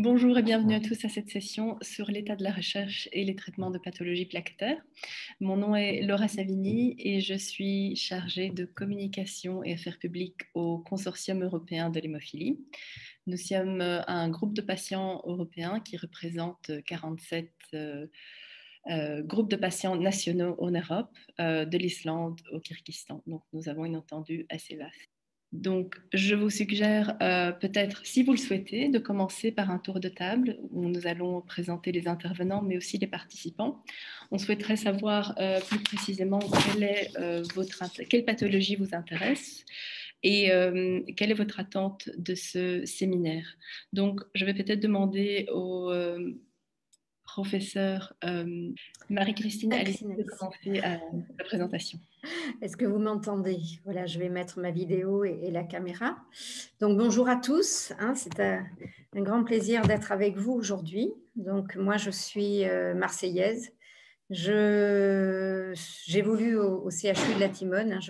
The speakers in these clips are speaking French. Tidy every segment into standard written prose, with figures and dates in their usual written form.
Bonjour et bienvenue à tous à cette session sur l'état de la recherche et les traitements de pathologies plaquettaires. Mon nom est Laura Savigny et je suis chargée de communication et affaires publiques au Consortium européen de l'hémophilie. Nous sommes un groupe de patients européens qui représente 47 groupes de patients nationaux en Europe, de l'Islande au Kyrgyzstan. Donc nous avons une étendue assez vaste. Donc, je vous suggère peut-être, si vous le souhaitez, de commencer par un tour de table où nous allons présenter les intervenants, mais aussi les participants. On souhaiterait savoir plus précisément quelle pathologie vous intéresse et quelle est votre attente de ce séminaire. Donc, je vais peut-être demander au professeur Marie-Christine Alexis de commencer la présentation. Est-ce que vous m'entendez? Voilà, je vais mettre ma vidéo et la caméra. Donc, bonjour à tous. C'est un grand plaisir d'être avec vous aujourd'hui. Donc, moi, je suis marseillaise. J'évolue au CHU de la Timone.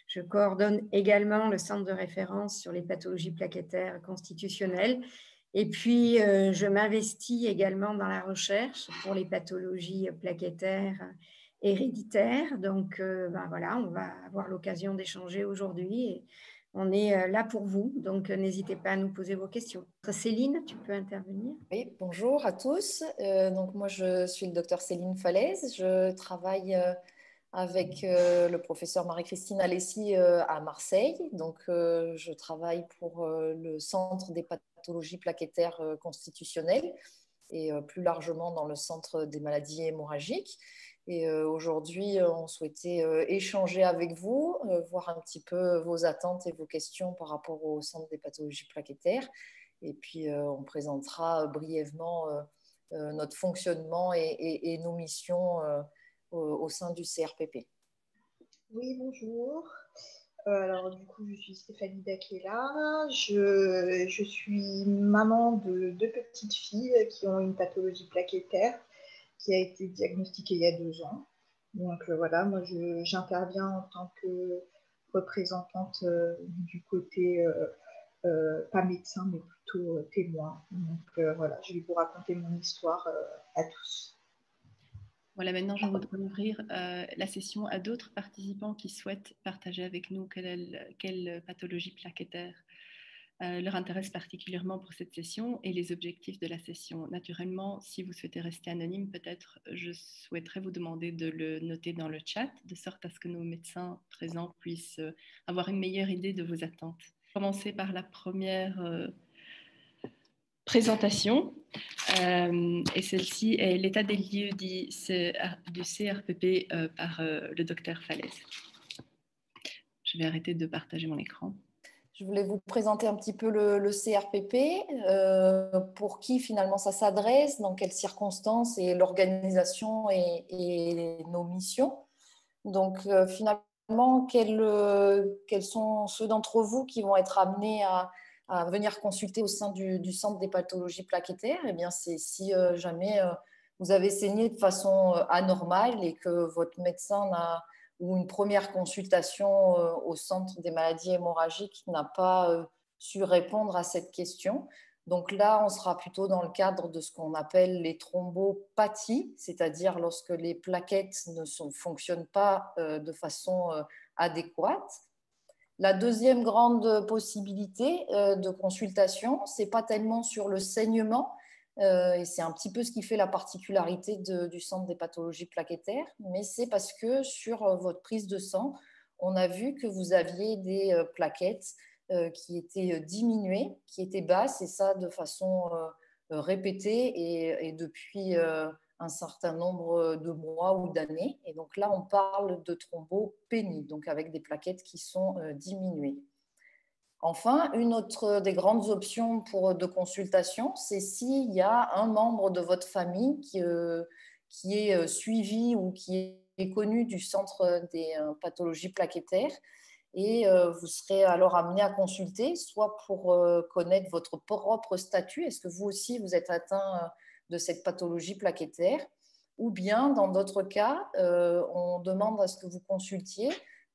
Je coordonne également le centre de référence sur les pathologies plaquettaires constitutionnelles. Et puis, je m'investis également dans la recherche pour les pathologies plaquettaires héréditaires. Donc, voilà, on va avoir l'occasion d'échanger aujourd'hui et on est là pour vous. Donc, n'hésitez pas à nous poser vos questions. Céline, tu peux intervenir? Oui, bonjour à tous. Donc, moi, je suis le docteur Céline Falaise. Je travaille avec le professeur Marie-Christine Alessi à Marseille. Donc, je travaille pour le Centre des pathologies plaquettaires constitutionnelles et plus largement dans le Centre des maladies hémorragiques. Et aujourd'hui, on souhaitait échanger avec vous, voir un petit peu vos attentes et vos questions par rapport au Centre des pathologies plaquettaires. Et puis, on présentera brièvement notre fonctionnement et nos missions au sein du CRPP. Oui, bonjour. Alors, du coup, je suis Stéphanie Daquela. Je suis maman de deux petites filles qui ont une pathologie plaquettaire qui a été diagnostiquée il y a 2 ans. Donc, voilà, moi, j'interviens en tant que représentante du côté, pas médecin, mais plutôt témoin. Donc, voilà, je vais vous raconter mon histoire à tous. Voilà, maintenant, je voudrais ouvrir la session à d'autres participants qui souhaitent partager avec nous quelle pathologie plaquettaire leur intéresse particulièrement pour cette session et les objectifs de la session. Naturellement, si vous souhaitez rester anonyme, peut-être je souhaiterais vous demander de le noter dans le chat, de sorte à ce que nos médecins présents puissent avoir une meilleure idée de vos attentes. Commencer par la première présentation. Et celle-ci est l'état des lieux du CRPP par le docteur Falaise. Je vais arrêter de partager mon écran. Je voulais vous présenter un petit peu le CRPP, pour qui finalement ça s'adresse, dans quelles circonstances et l'organisation et nos missions. Donc finalement, quels sont ceux d'entre vous qui vont être amenés à venir consulter au sein du Centre des pathologies plaquettaires? Eh bien, c'est si jamais vous avez saigné de façon anormale et que votre médecin ou une première consultation au Centre des maladies hémorragiques n'a pas su répondre à cette question. Donc là, on sera plutôt dans le cadre de ce qu'on appelle les thrombopathies, c'est-à-dire lorsque les plaquettes ne fonctionnent pas de façon adéquate. La deuxième grande possibilité de consultation, ce n'est pas tellement sur le saignement, et c'est un petit peu ce qui fait la particularité du Centre des pathologies plaquettaires, mais c'est parce que sur votre prise de sang, on a vu que vous aviez des plaquettes qui étaient diminuées, qui étaient basses, et ça de façon répétée et depuis un certain nombre de mois ou d'années. Et donc là, on parle de thrombopénie, donc avec des plaquettes qui sont diminuées. Enfin, une autre des grandes options de consultation, c'est s'il y a un membre de votre famille qui est suivi ou qui est connu du Centre des pathologies plaquettaires, et vous serez alors amené à consulter, soit pour connaître votre propre statut, est-ce que vous aussi vous êtes atteint de cette pathologie plaquettaire, ou bien dans d'autres cas, on demande à ce que vous consultiez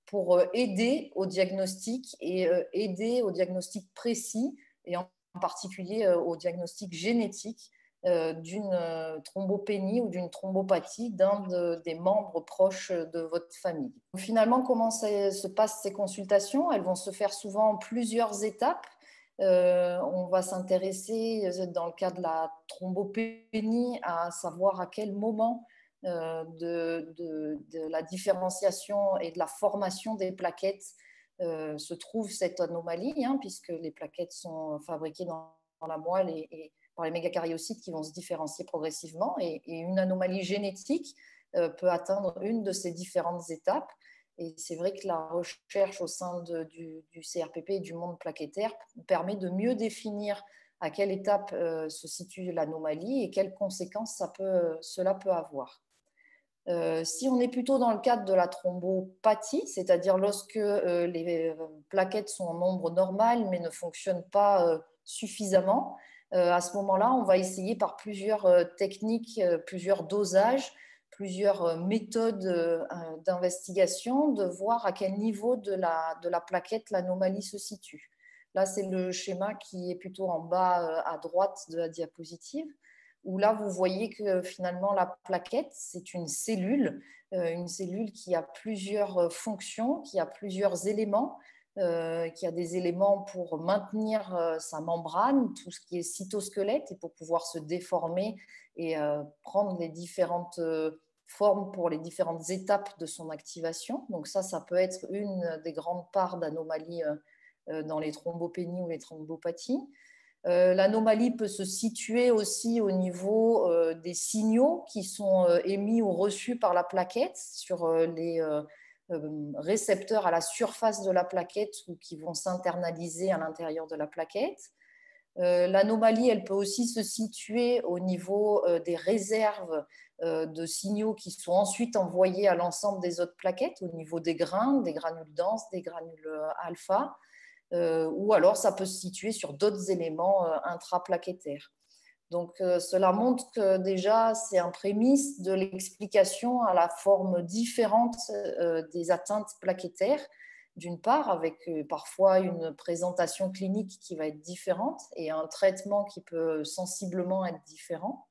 pour aider au diagnostic et aider au diagnostic précis et particulier au diagnostic génétique d'une thrombopénie ou d'une thrombopathie d'un des membres proches de votre famille. Finalement, comment se passent ces consultations? Elles vont se faire souvent en plusieurs étapes. On va s'intéresser, dans le cas de la thrombopénie, à savoir à quel moment de la différenciation et de la formation des plaquettes se trouve cette anomalie, hein, puisque les plaquettes sont fabriquées dans la moelle et par les mégacaryocytes qui vont se différencier progressivement. Et une anomalie génétique peut atteindre une de ces différentes étapes. Et c'est vrai que la recherche au sein du CRPP et du monde plaquettaire permet de mieux définir à quelle étape se situe l'anomalie et quelles conséquences cela peut avoir. Si on est plutôt dans le cadre de la thrombopathie, c'est-à-dire lorsque les plaquettes sont en nombre normal mais ne fonctionnent pas suffisamment, à ce moment-là, on va essayer par plusieurs techniques, plusieurs dosages, plusieurs méthodes d'investigation de voir à quel niveau de la plaquette l'anomalie se situe. Là, c'est le schéma qui est plutôt en bas à droite de la diapositive, où là, vous voyez que finalement, la plaquette, c'est une cellule qui a plusieurs fonctions, qui a plusieurs éléments, qui a des éléments pour maintenir sa membrane, tout ce qui est cytosquelette, et pour pouvoir se déformer et prendre les différentes formes pour les différentes étapes de son activation. Donc ça peut être une des grandes parts d'anomalies dans les thrombopénies ou les thrombopathies. L'anomalie peut se situer aussi au niveau des signaux qui sont émis ou reçus par la plaquette sur les récepteurs à la surface de la plaquette ou qui vont s'internaliser à l'intérieur de la plaquette. L'anomalie, elle peut aussi se situer au niveau des réserves de signaux qui sont ensuite envoyés à l'ensemble des autres plaquettes, au niveau des grains, des granules denses, des granules alpha. Ou alors ça peut se situer sur d'autres éléments intraplaquettaires. Donc cela montre que déjà c'est un prémisse de l'explication à la forme différente des atteintes plaquettaires, d'une part avec parfois une présentation clinique qui va être différente et un traitement qui peut sensiblement être différent.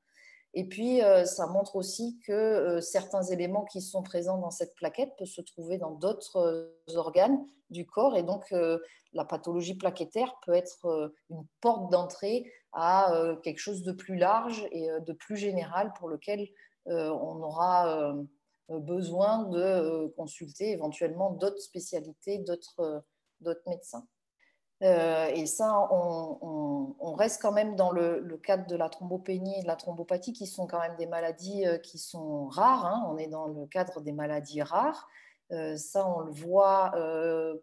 Et puis, ça montre aussi que certains éléments qui sont présents dans cette plaquette peuvent se trouver dans d'autres organes du corps. Et donc, la pathologie plaquettaire peut être une porte d'entrée à quelque chose de plus large et de plus général pour lequel on aura besoin de consulter éventuellement d'autres spécialités, d'autres médecins. Et ça, on reste quand même dans le cadre de la thrombopénie et de la thrombopathie, qui sont quand même des maladies qui sont rares, hein. On est dans le cadre des maladies rares. Ça, on le voit,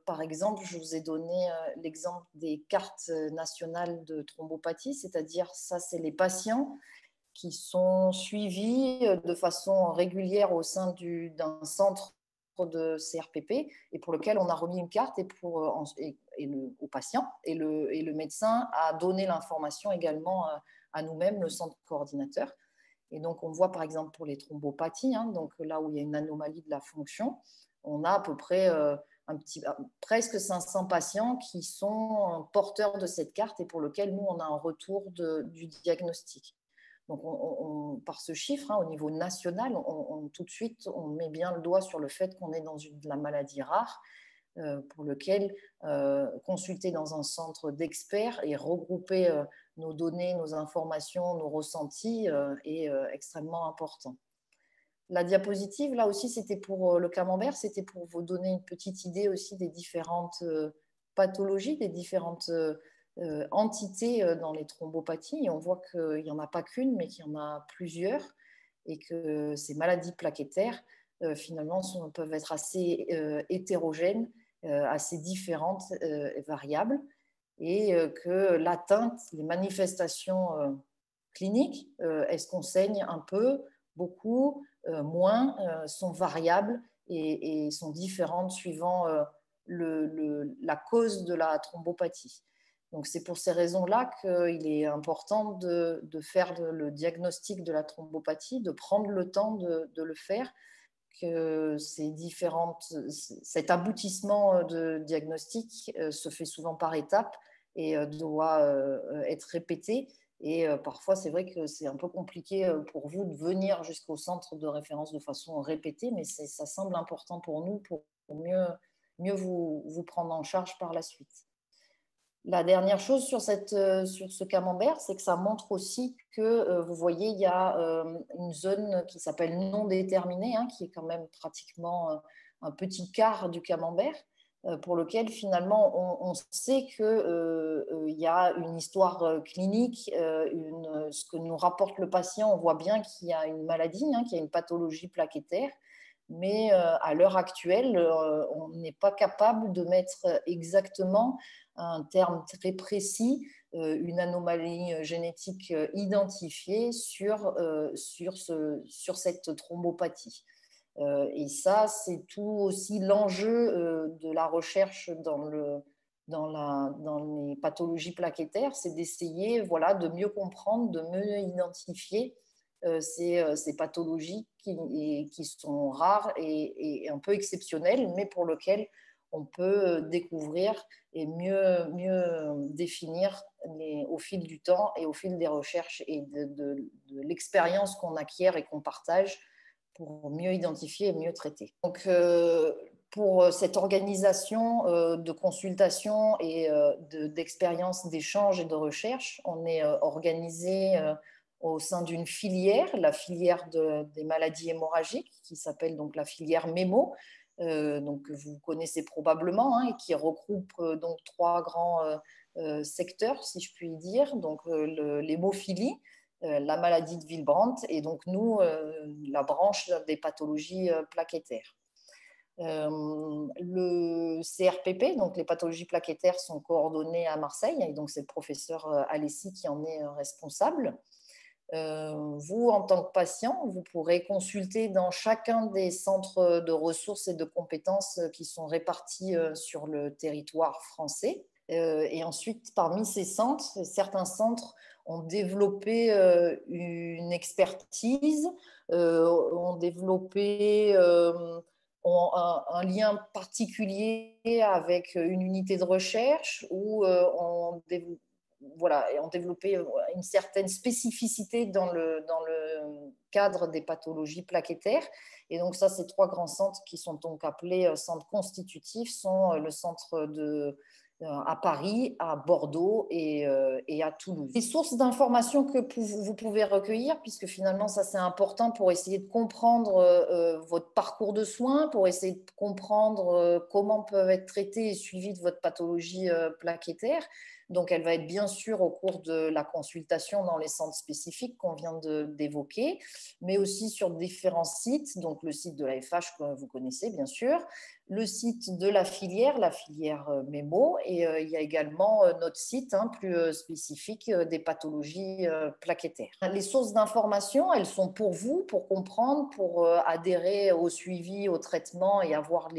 par exemple, je vous ai donné l'exemple des cartes nationales de thrombopathie, c'est-à-dire ça, c'est les patients qui sont suivis de façon régulière au sein d'un centre de CRPP et pour lequel on a remis une carte au patient et le médecin a donné l'information également à nous-mêmes, le centre coordinateur. Et donc on voit par exemple pour les thrombopathies, hein, donc là où il y a une anomalie de la fonction, on a à peu près presque 500 patients qui sont porteurs de cette carte et pour lequel nous on a un retour du diagnostic. Donc, par ce chiffre, hein, au niveau national, tout de suite, on met bien le doigt sur le fait qu'on est dans la maladie rare, pour lequel consulter dans un centre d'experts et regrouper nos données, nos informations, nos ressentis est extrêmement important. La diapositive, là aussi, c'était pour le camembert, c'était pour vous donner une petite idée aussi des différentes pathologies, des différentes entités dans les thrombopathies. Et on voit qu'il n'y en a pas qu'une, mais qu'il y en a plusieurs. Et que ces maladies plaquettaires, finalement, peuvent être assez hétérogènes, assez différentes et variables. Et que l'atteinte, les manifestations cliniques, est-ce qu'on saigne un peu, beaucoup, moins, sont variables et sont différentes suivant la cause de la thrombopathie. Donc, c'est pour ces raisons-là qu'il est important de faire le diagnostic de la thrombopathie, de prendre le temps de le faire, que cet aboutissement de diagnostic se fait souvent par étapes et doit être répété. Et parfois, c'est vrai que c'est un peu compliqué pour vous de venir jusqu'au centre de référence de façon répétée, mais ça semble important pour nous pour mieux vous prendre en charge par la suite. La dernière chose sur ce camembert, c'est que ça montre aussi que, vous voyez, il y a une zone qui s'appelle non déterminée, hein, qui est quand même pratiquement un petit quart du camembert, pour lequel finalement on sait qu'il y a une histoire clinique, ce que nous rapporte le patient, on voit bien qu'il y a une maladie, hein, qu'il y a une pathologie plaquettaire, mais à l'heure actuelle, on n'est pas capable de mettre exactement un terme très précis, une anomalie génétique identifiée sur cette thrombopathie. Et ça, c'est tout aussi l'enjeu de la recherche dans les pathologies plaquettaires, c'est d'essayer, voilà, de mieux comprendre, de mieux identifier ces pathologies qui sont rares et un peu exceptionnelles, mais pour lesquelles on peut découvrir et mieux définir au fil du temps et au fil des recherches et de l'expérience qu'on acquiert et qu'on partage pour mieux identifier et mieux traiter. Donc, pour cette organisation de consultation et d'expérience, d'échange et de recherche, on est organisé au sein d'une filière, la filière des maladies hémorragiques, qui s'appelle donc la filière MEMO, donc, que vous connaissez probablement, hein, et qui regroupe donc 3 grands secteurs, si je puis dire, donc l'hémophilie, la maladie de Willebrand et donc nous, la branche des pathologies plaquettaires. Le CRPP, donc les pathologies plaquettaires, sont coordonnées à Marseille, et donc c'est le professeur Alessi qui en est responsable. Vous, en tant que patient, vous pourrez consulter dans chacun des centres de ressources et de compétences qui sont répartis sur le territoire français. Et ensuite, parmi ces centres, certains centres ont développé une expertise, ont développé un lien particulier avec une unité de recherche ou ont développé une certaine spécificité dans le cadre des pathologies plaquettaires. Et donc ça, ces 3 grands centres qui sont donc appelés centres constitutifs sont le centre à Paris, à Bordeaux et à Toulouse. Les sources d'informations que vous pouvez recueillir, puisque finalement ça c'est important pour essayer de comprendre votre parcours de soins, pour essayer de comprendre comment peuvent être traités et suivis de votre pathologie plaquettaire. Donc, elle va être bien sûr au cours de la consultation dans les centres spécifiques qu'on vient d'évoquer, mais aussi sur différents sites, donc le site de la FH que vous connaissez bien sûr, le site de la filière MEMO, et il y a également notre site plus spécifique des pathologies plaquettaires. Les sources d'information, elles sont pour vous, pour comprendre, pour adhérer au suivi, au traitement et avoir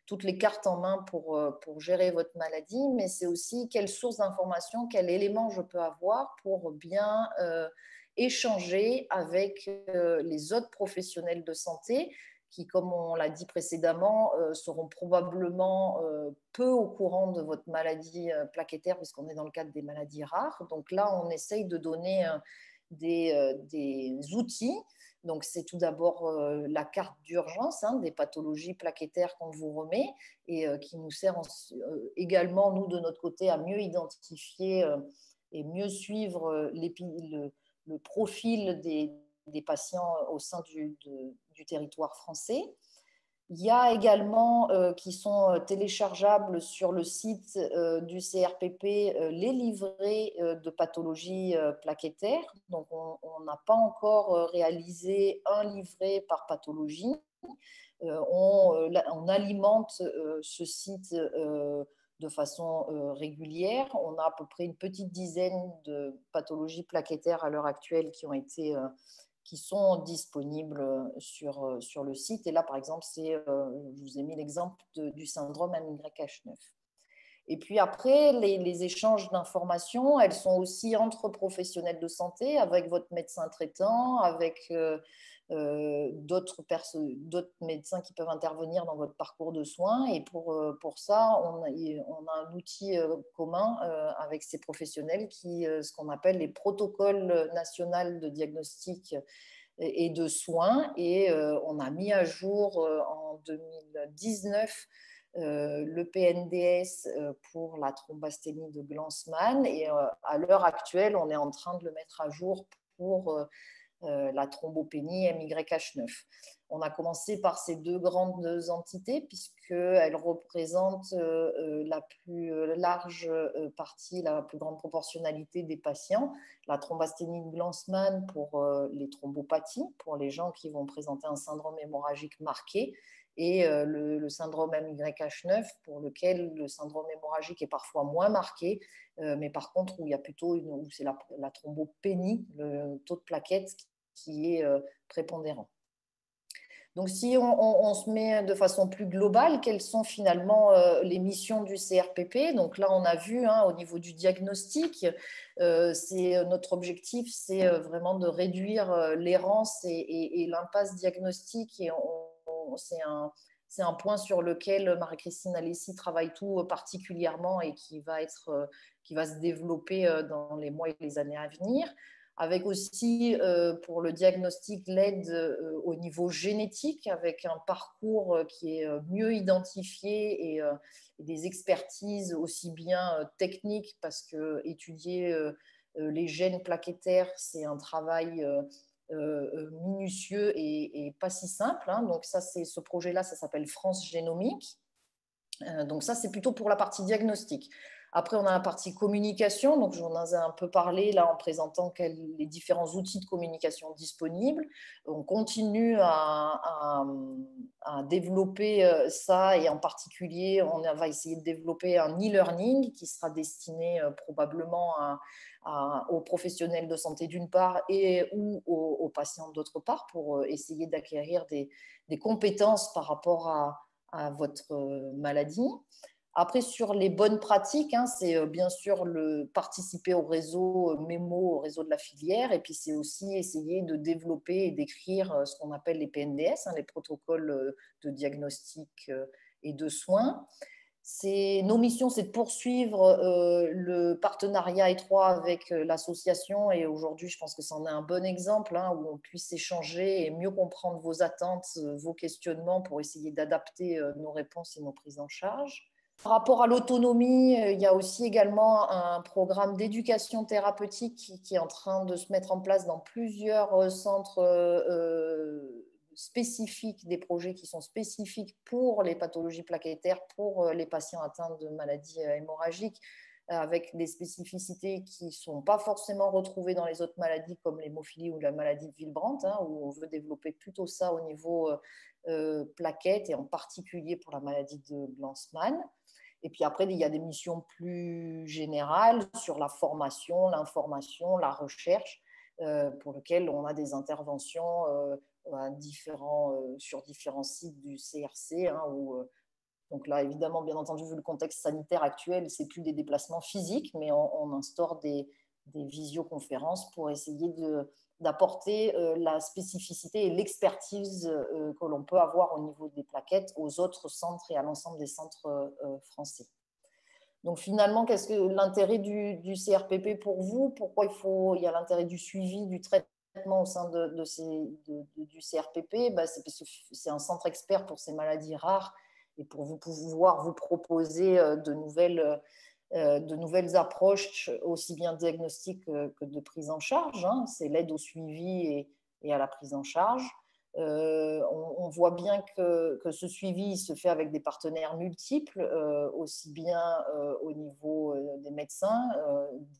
toutes les cartes en main pour gérer votre maladie, mais c'est aussi quelles sources d'information, quel élément je peux avoir pour bien échanger avec les autres professionnels de santé qui, comme on l'a dit précédemment, seront probablement peu au courant de votre maladie plaquettaire, puisqu'on est dans le cadre des maladies rares. Donc là, on essaye de donner des outils. Donc, c'est tout d'abord la carte d'urgence des pathologies plaquettaires qu'on vous remet et qui nous sert également, nous, de notre côté, à mieux identifier et mieux suivre le profil des patients au sein du territoire français. Il y a également qui sont téléchargeables sur le site du CRPP les livrets de pathologie plaquettaire. Donc, on n'a pas encore réalisé un livret par pathologie. On alimente ce site de façon régulière. On a à peu près une petite dizaine de pathologies plaquettaires à l'heure actuelle qui sont disponibles sur le site. Et là, par exemple, je vous ai mis l'exemple du syndrome MYH9. Et puis après, les échanges d'informations, elles sont aussi entre professionnels de santé, avec votre médecin traitant, avec d'autres médecins qui peuvent intervenir dans votre parcours de soins. Et pour ça, on a un outil commun avec ces professionnels ce qu'on appelle les protocoles nationaux de diagnostic et de soins. Et on a mis à jour en 2019 le PNDS pour la thrombasténie de Glanzmann. Et à l'heure actuelle, on est en train de le mettre à jour pour la thrombopénie MYH9. On a commencé par ces deux grandes entités puisqu'elles représentent la plus large partie, la plus grande proportionnalité des patients. La thrombasténie de Glanzmann pour les thrombopathies, pour les gens qui vont présenter un syndrome hémorragique marqué, et le syndrome MYH9 pour lequel le syndrome hémorragique est parfois moins marqué, mais par contre où il y a plutôt où c'est la thrombopénie, le taux de plaquettes qui est prépondérant. Donc, si on se met de façon plus globale, quelles sont finalement les missions du CRPP? Donc là, on a vu au niveau du diagnostic, notre objectif, c'est vraiment de réduire l'errance et l'impasse diagnostique. Et c'est un point sur lequel Marie-Christine Alessi travaille tout particulièrement et qui va se développer dans les mois et les années à venir. Avec aussi pour le diagnostic l'aide au niveau génétique, avec un parcours qui est mieux identifié et des expertises aussi bien techniques, parce que étudier les gènes plaquettaires, c'est un travail minutieux et pas si simple. Donc ça, ce projet-là, ça s'appelle France Génomique. Donc ça, c'est plutôt pour la partie diagnostic. Après, on a la partie communication. Donc, j'en ai un peu parlé là en présentant les différents outils de communication disponibles. On continue à développer ça, et en particulier, on va essayer de développer un e-learning qui sera destiné probablement aux professionnels de santé d'une part ou aux patients d'autre part, pour essayer d'acquérir des compétences par rapport à votre maladie. Après, sur les bonnes pratiques, c'est bien sûr participer au réseau MEMO, au réseau de la filière, et puis c'est aussi essayer de développer et d'écrire ce qu'on appelle les PNDS, les protocoles de diagnostic et de soins. Nos missions, c'est de poursuivre le partenariat étroit avec l'association, et aujourd'hui, je pense que c'en est un bon exemple où on puisse échanger et mieux comprendre vos attentes, vos questionnements, pour essayer d'adapter nos réponses et nos prises en charge. Par rapport à l'autonomie, il y a aussi également un programme d'éducation thérapeutique qui est en train de se mettre en place dans plusieurs centres spécifiques, des projets qui sont spécifiques pour les pathologies plaquettaires, pour les patients atteints de maladies hémorragiques, avec des spécificités qui ne sont pas forcément retrouvées dans les autres maladies comme l'hémophilie ou la maladie de Willebrand, où on veut développer plutôt ça au niveau plaquettes, et en particulier pour la maladie de Glanzmann. Et puis après, il y a des missions plus générales sur la formation, l'information, la recherche, pour lesquelles on a des interventions sur différents sites du CRC, donc là, évidemment, bien entendu, vu le contexte sanitaire actuel, ce n'est plus des déplacements physiques, mais on instaure des visioconférences pour essayer d'apporter la spécificité et l'expertise que l'on peut avoir au niveau des plaquettes aux autres centres et à l'ensemble des centres français. Donc finalement, qu'est-ce que l'intérêt du CRPP pour vous? Pourquoi il y a l'intérêt du suivi, du traitement au sein du CRPP? C'est parce que c'est un centre expert pour ces maladies rares, et pour pouvoir vous proposer de nouvelles approches, aussi bien diagnostiques que de prise en charge. C'est l'aide au suivi et à la prise en charge. On voit bien que ce suivi se fait avec des partenaires multiples, aussi bien au niveau des médecins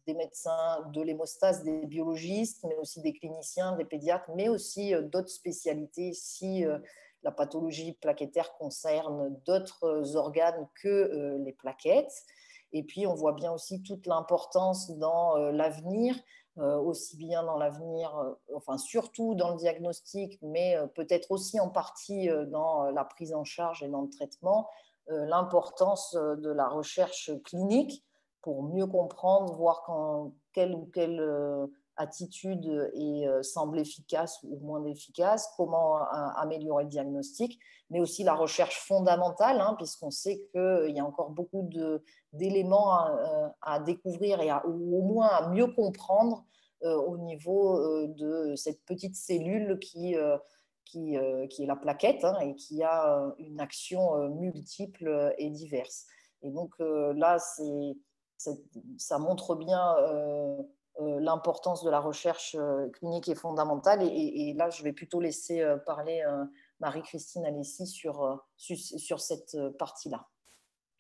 de l'hémostase, des biologistes, mais aussi des cliniciens, des pédiatres, mais aussi d'autres spécialités si la pathologie plaquettaire concerne d'autres organes que les plaquettes. Et puis, on voit bien aussi toute l'importance dans l'avenir, aussi bien dans l'avenir, enfin surtout dans le diagnostic, mais peut-être aussi en partie dans la prise en charge et dans le traitement, l'importance de la recherche clinique pour mieux comprendre, voir quand quelle ou quelle attitude semble efficace ou moins efficace, comment améliorer le diagnostic, mais aussi la recherche fondamentale, hein, puisqu'on sait qu'il y a encore beaucoup d'éléments à découvrir ou au moins à mieux comprendre au niveau de cette petite cellule qui est la plaquette, hein, et qui a une action multiple et diverse. Et donc là, ça montre bien l'importance de la recherche clinique et fondamentale. Et là, je vais plutôt laisser parler Marie-Christine Alessi sur cette partie-là.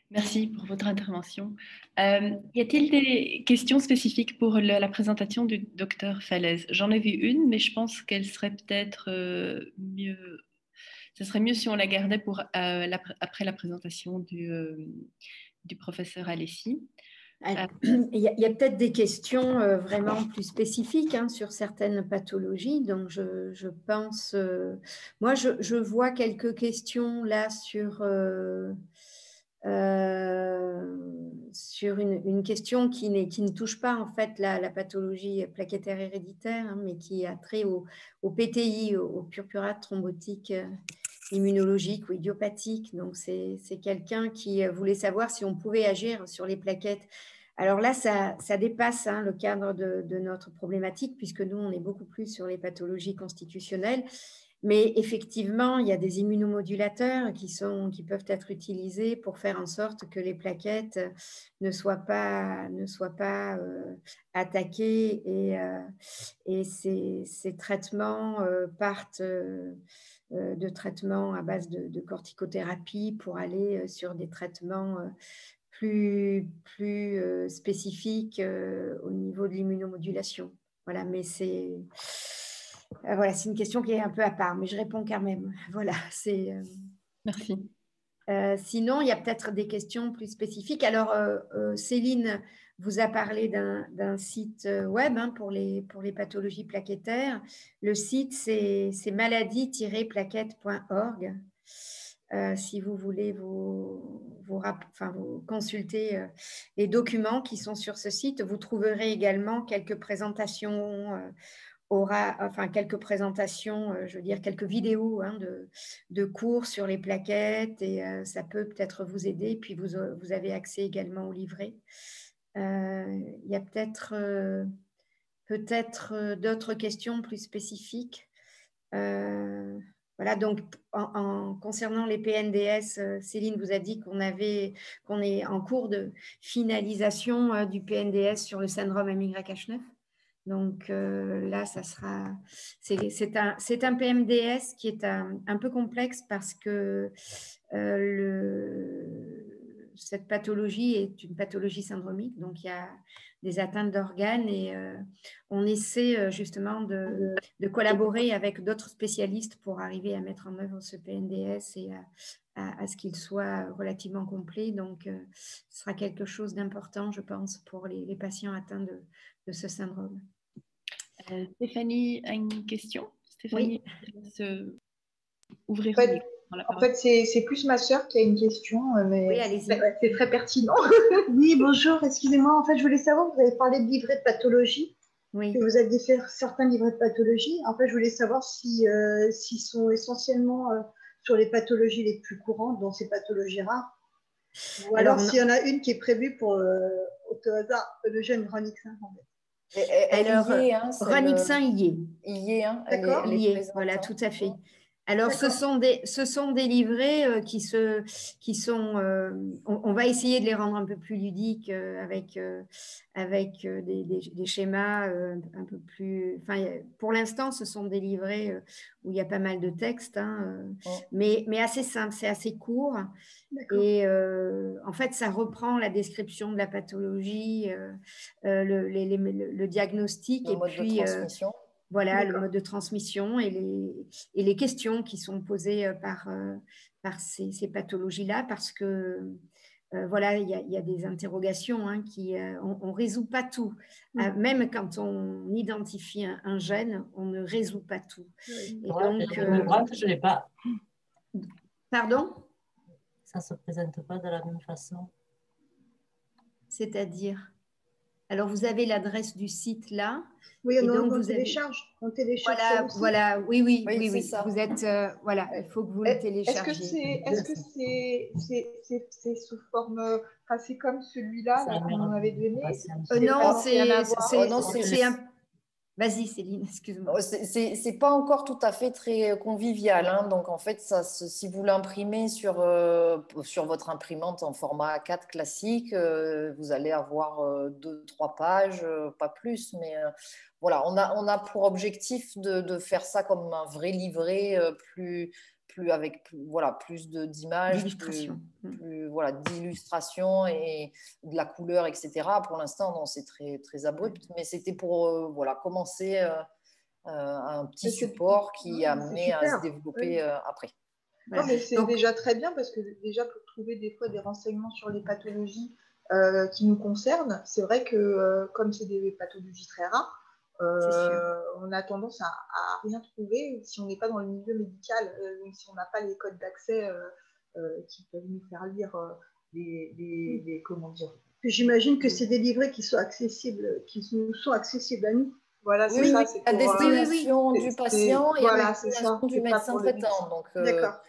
Merci pour votre intervention. Y a-t-il des questions spécifiques pour la présentation du docteur Falaise? J'en ai vu une, mais je pense qu'elle serait peut-être mieux. Ce serait mieux si on la gardait pour après la présentation du professeur Alessi. Il y a peut-être des questions vraiment plus spécifiques, hein, sur certaines pathologies. Donc, je pense... moi, je vois quelques questions là sur une question qui ne touche pas en fait la pathologie plaquettaire héréditaire, hein, mais qui a trait au PTI, au purpurate thrombotique immunologique ou idiopathique. Donc, c'est quelqu'un qui voulait savoir si on pouvait agir sur les plaquettes. Alors là, ça dépasse, hein, le cadre de notre problématique, puisque nous, on est beaucoup plus sur les pathologies constitutionnelles. Mais effectivement, il y a des immunomodulateurs qui peuvent être utilisés pour faire en sorte que les plaquettes ne soient pas attaquées, et ces traitements partent de traitements à base de corticothérapie pour aller sur des traitements plus spécifiques au niveau de l'immunomodulation. Voilà, mais voilà, c'est une question qui est un peu à part, mais je réponds quand même. Voilà, Merci. Sinon, il y a peut-être des questions plus spécifiques. Alors, Céline vous a parlé d'un site web, hein, pour les pathologies plaquettaires. Le site, c'est maladie-plaquettes.org. Si vous voulez vous consulter les documents qui sont sur ce site, vous trouverez également quelques présentations quelques présentations, je veux dire quelques vidéos, hein, de cours sur les plaquettes, et ça peut peut-être vous aider. Puis vous avez accès également au livret. Il y a peut-être d'autres questions plus spécifiques. Voilà, donc concernant les PNDS, Céline vous a dit qu'on est en cours de finalisation du PNDS sur le syndrome MYH9. Donc là, c'est un PMDS qui est un peu complexe, parce que cette pathologie est une pathologie syndromique, donc il y a des atteintes d'organes, et on essaie justement de collaborer avec d'autres spécialistes pour arriver à mettre en œuvre ce PNDS et à ce qu'il soit relativement complet. Donc, ce sera quelque chose d'important, je pense, pour les patients atteints de ce syndrome. Stéphanie a une question. Stéphanie, oui. Ouvrir en fait, c'est plus ma sœur qui a une question, mais oui, allez-y. C'est très pertinent. Oui, bonjour, excusez-moi. En fait, je voulais savoir, vous avez parlé de livrets de pathologie. Oui. Que vous aviez fait certains livrets de pathologie. En fait, je voulais savoir s'ils sont essentiellement sur les pathologies les plus courantes, dans ces pathologies rares. Ou alors s'il y en a une qui est prévue pour au hasard, le jeune Ronixin, en fait. Alors, Ronixin y est. Il y est, hein. D'accord. Il y est, voilà, tout à fait. Alors, ce sont des livrets qui sont... on va essayer de les rendre un peu plus ludiques avec des schémas un peu plus... Enfin, pour l'instant, ce sont des livrets où il y a pas mal de textes, hein, mais assez simple, c'est assez court. Et en fait, ça reprend la description de la pathologie, le diagnostic, le mode de transmission. Voilà, le mode de transmission et les questions qui sont posées par ces pathologies-là, parce que voilà, il y a des interrogations, hein, on ne résout pas tout. Même quand on identifie un gène, on ne résout pas tout. Et donc, je ne l'ai pas. Pardon ? ça ne se présente pas de la même façon. C'est-à-dire? Alors, vous avez l'adresse du site là. Oui, et non, donc on vous télécharge. On télécharge voilà, sur le site. voilà, oui. c'est ça. Vous êtes, voilà, il faut que vous le téléchargiez. Est-ce que c'est sous forme, enfin, c'est comme celui-là là, qu'on m'avait donné? Non, c'est un... Vas-y, Céline, excuse-moi. C'est pas encore tout à fait très convivial, hein. Donc en fait, si vous l'imprimez sur votre imprimante en format A4 classique, vous allez avoir 2-3 pages, pas plus. Mais voilà, on a pour objectif de faire ça comme un vrai livret, avec plus d'images, d'illustration, voilà, d'illustrations et de la couleur, etc. Pour l'instant, non, c'est très, très abrupt, mais c'était pour voilà, commencer un petit support qui a amené à se développer après. Non, mais c'est déjà très bien parce que déjà pour trouver des fois des renseignements sur les pathologies qui nous concernent, c'est vrai que comme c'est des pathologies très rares, on a tendance à rien trouver si on n'est pas dans le milieu médical, si on n'a pas les codes d'accès qui peuvent nous faire lire comment dire. J'imagine que c'est des livrets qui sont accessibles, à nous. Voilà, c'est ça. C'est à destination du patient et à destination du médecin traitant. D'accord.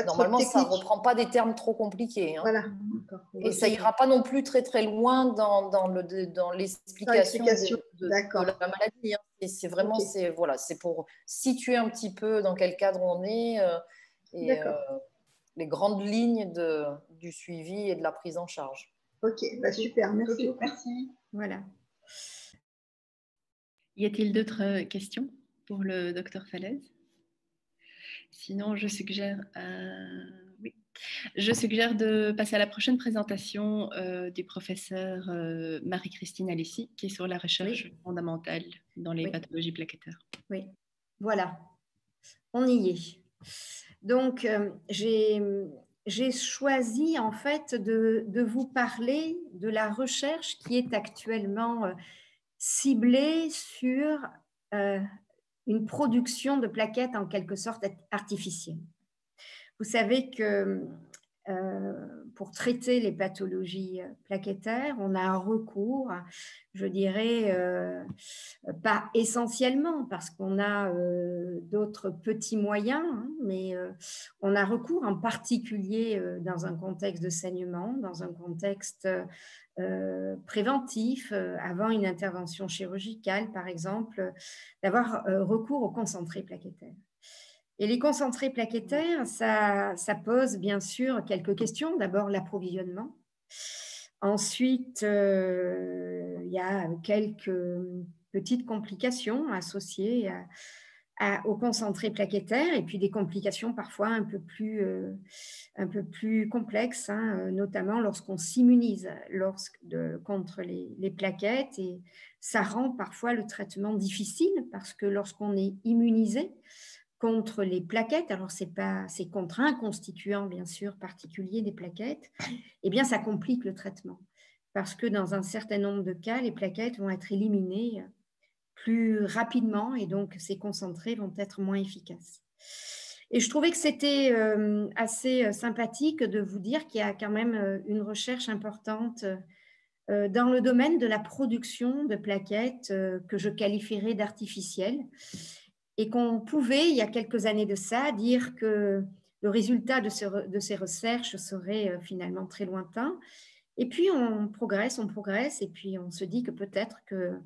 Normalement, ça ne reprend pas des termes trop compliqués. Hein. Voilà. Et ça n'ira pas non plus très très loin dans l'explication de la maladie. Hein. Et c'est vraiment, c'est pour situer un petit peu dans quel cadre on est et les grandes lignes du suivi et de la prise en charge. Ok, super, merci. Merci. Voilà. Y a-t-il d'autres questions pour le docteur Falaise? Sinon, je suggère de passer à la prochaine présentation du professeur Marie-Christine Alissi, qui est sur la recherche fondamentale dans les pathologies plaquettaires. Oui, voilà, on y est. Donc, j'ai choisi en fait de vous parler de la recherche qui est actuellement ciblée sur une production de plaquettes en quelque sorte artificielle. Vous savez que pour traiter les pathologies plaquettaires, on a un recours, je dirais, pas essentiellement parce qu'on a d'autres petits moyens, hein, mais on a recours en particulier dans un contexte de saignement, dans un contexte préventif, avant une intervention chirurgicale, par exemple, d'avoir recours aux concentrés plaquettaires. Et les concentrés plaquettaires, ça pose bien sûr quelques questions. D'abord, l'approvisionnement. Ensuite, il y a quelques petites complications associées aux concentrés plaquettaires et puis des complications parfois un peu plus complexes, hein, notamment lorsqu'on s'immunise contre les plaquettes. Et ça rend parfois le traitement difficile parce que lorsqu'on est immunisé contre les plaquettes, alors c'est contre un constituant bien sûr particulier des plaquettes, eh bien ça complique le traitement parce que dans un certain nombre de cas, les plaquettes vont être éliminées plus rapidement et donc ces concentrés vont être moins efficaces. Et je trouvais que c'était assez sympathique de vous dire qu'il y a quand même une recherche importante dans le domaine de la production de plaquettes que je qualifierais d'artificielles et qu'on pouvait, il y a quelques années de ça, dire que le résultat de ces recherches serait finalement très lointain. Et puis, on progresse, et puis on se dit que peut-être que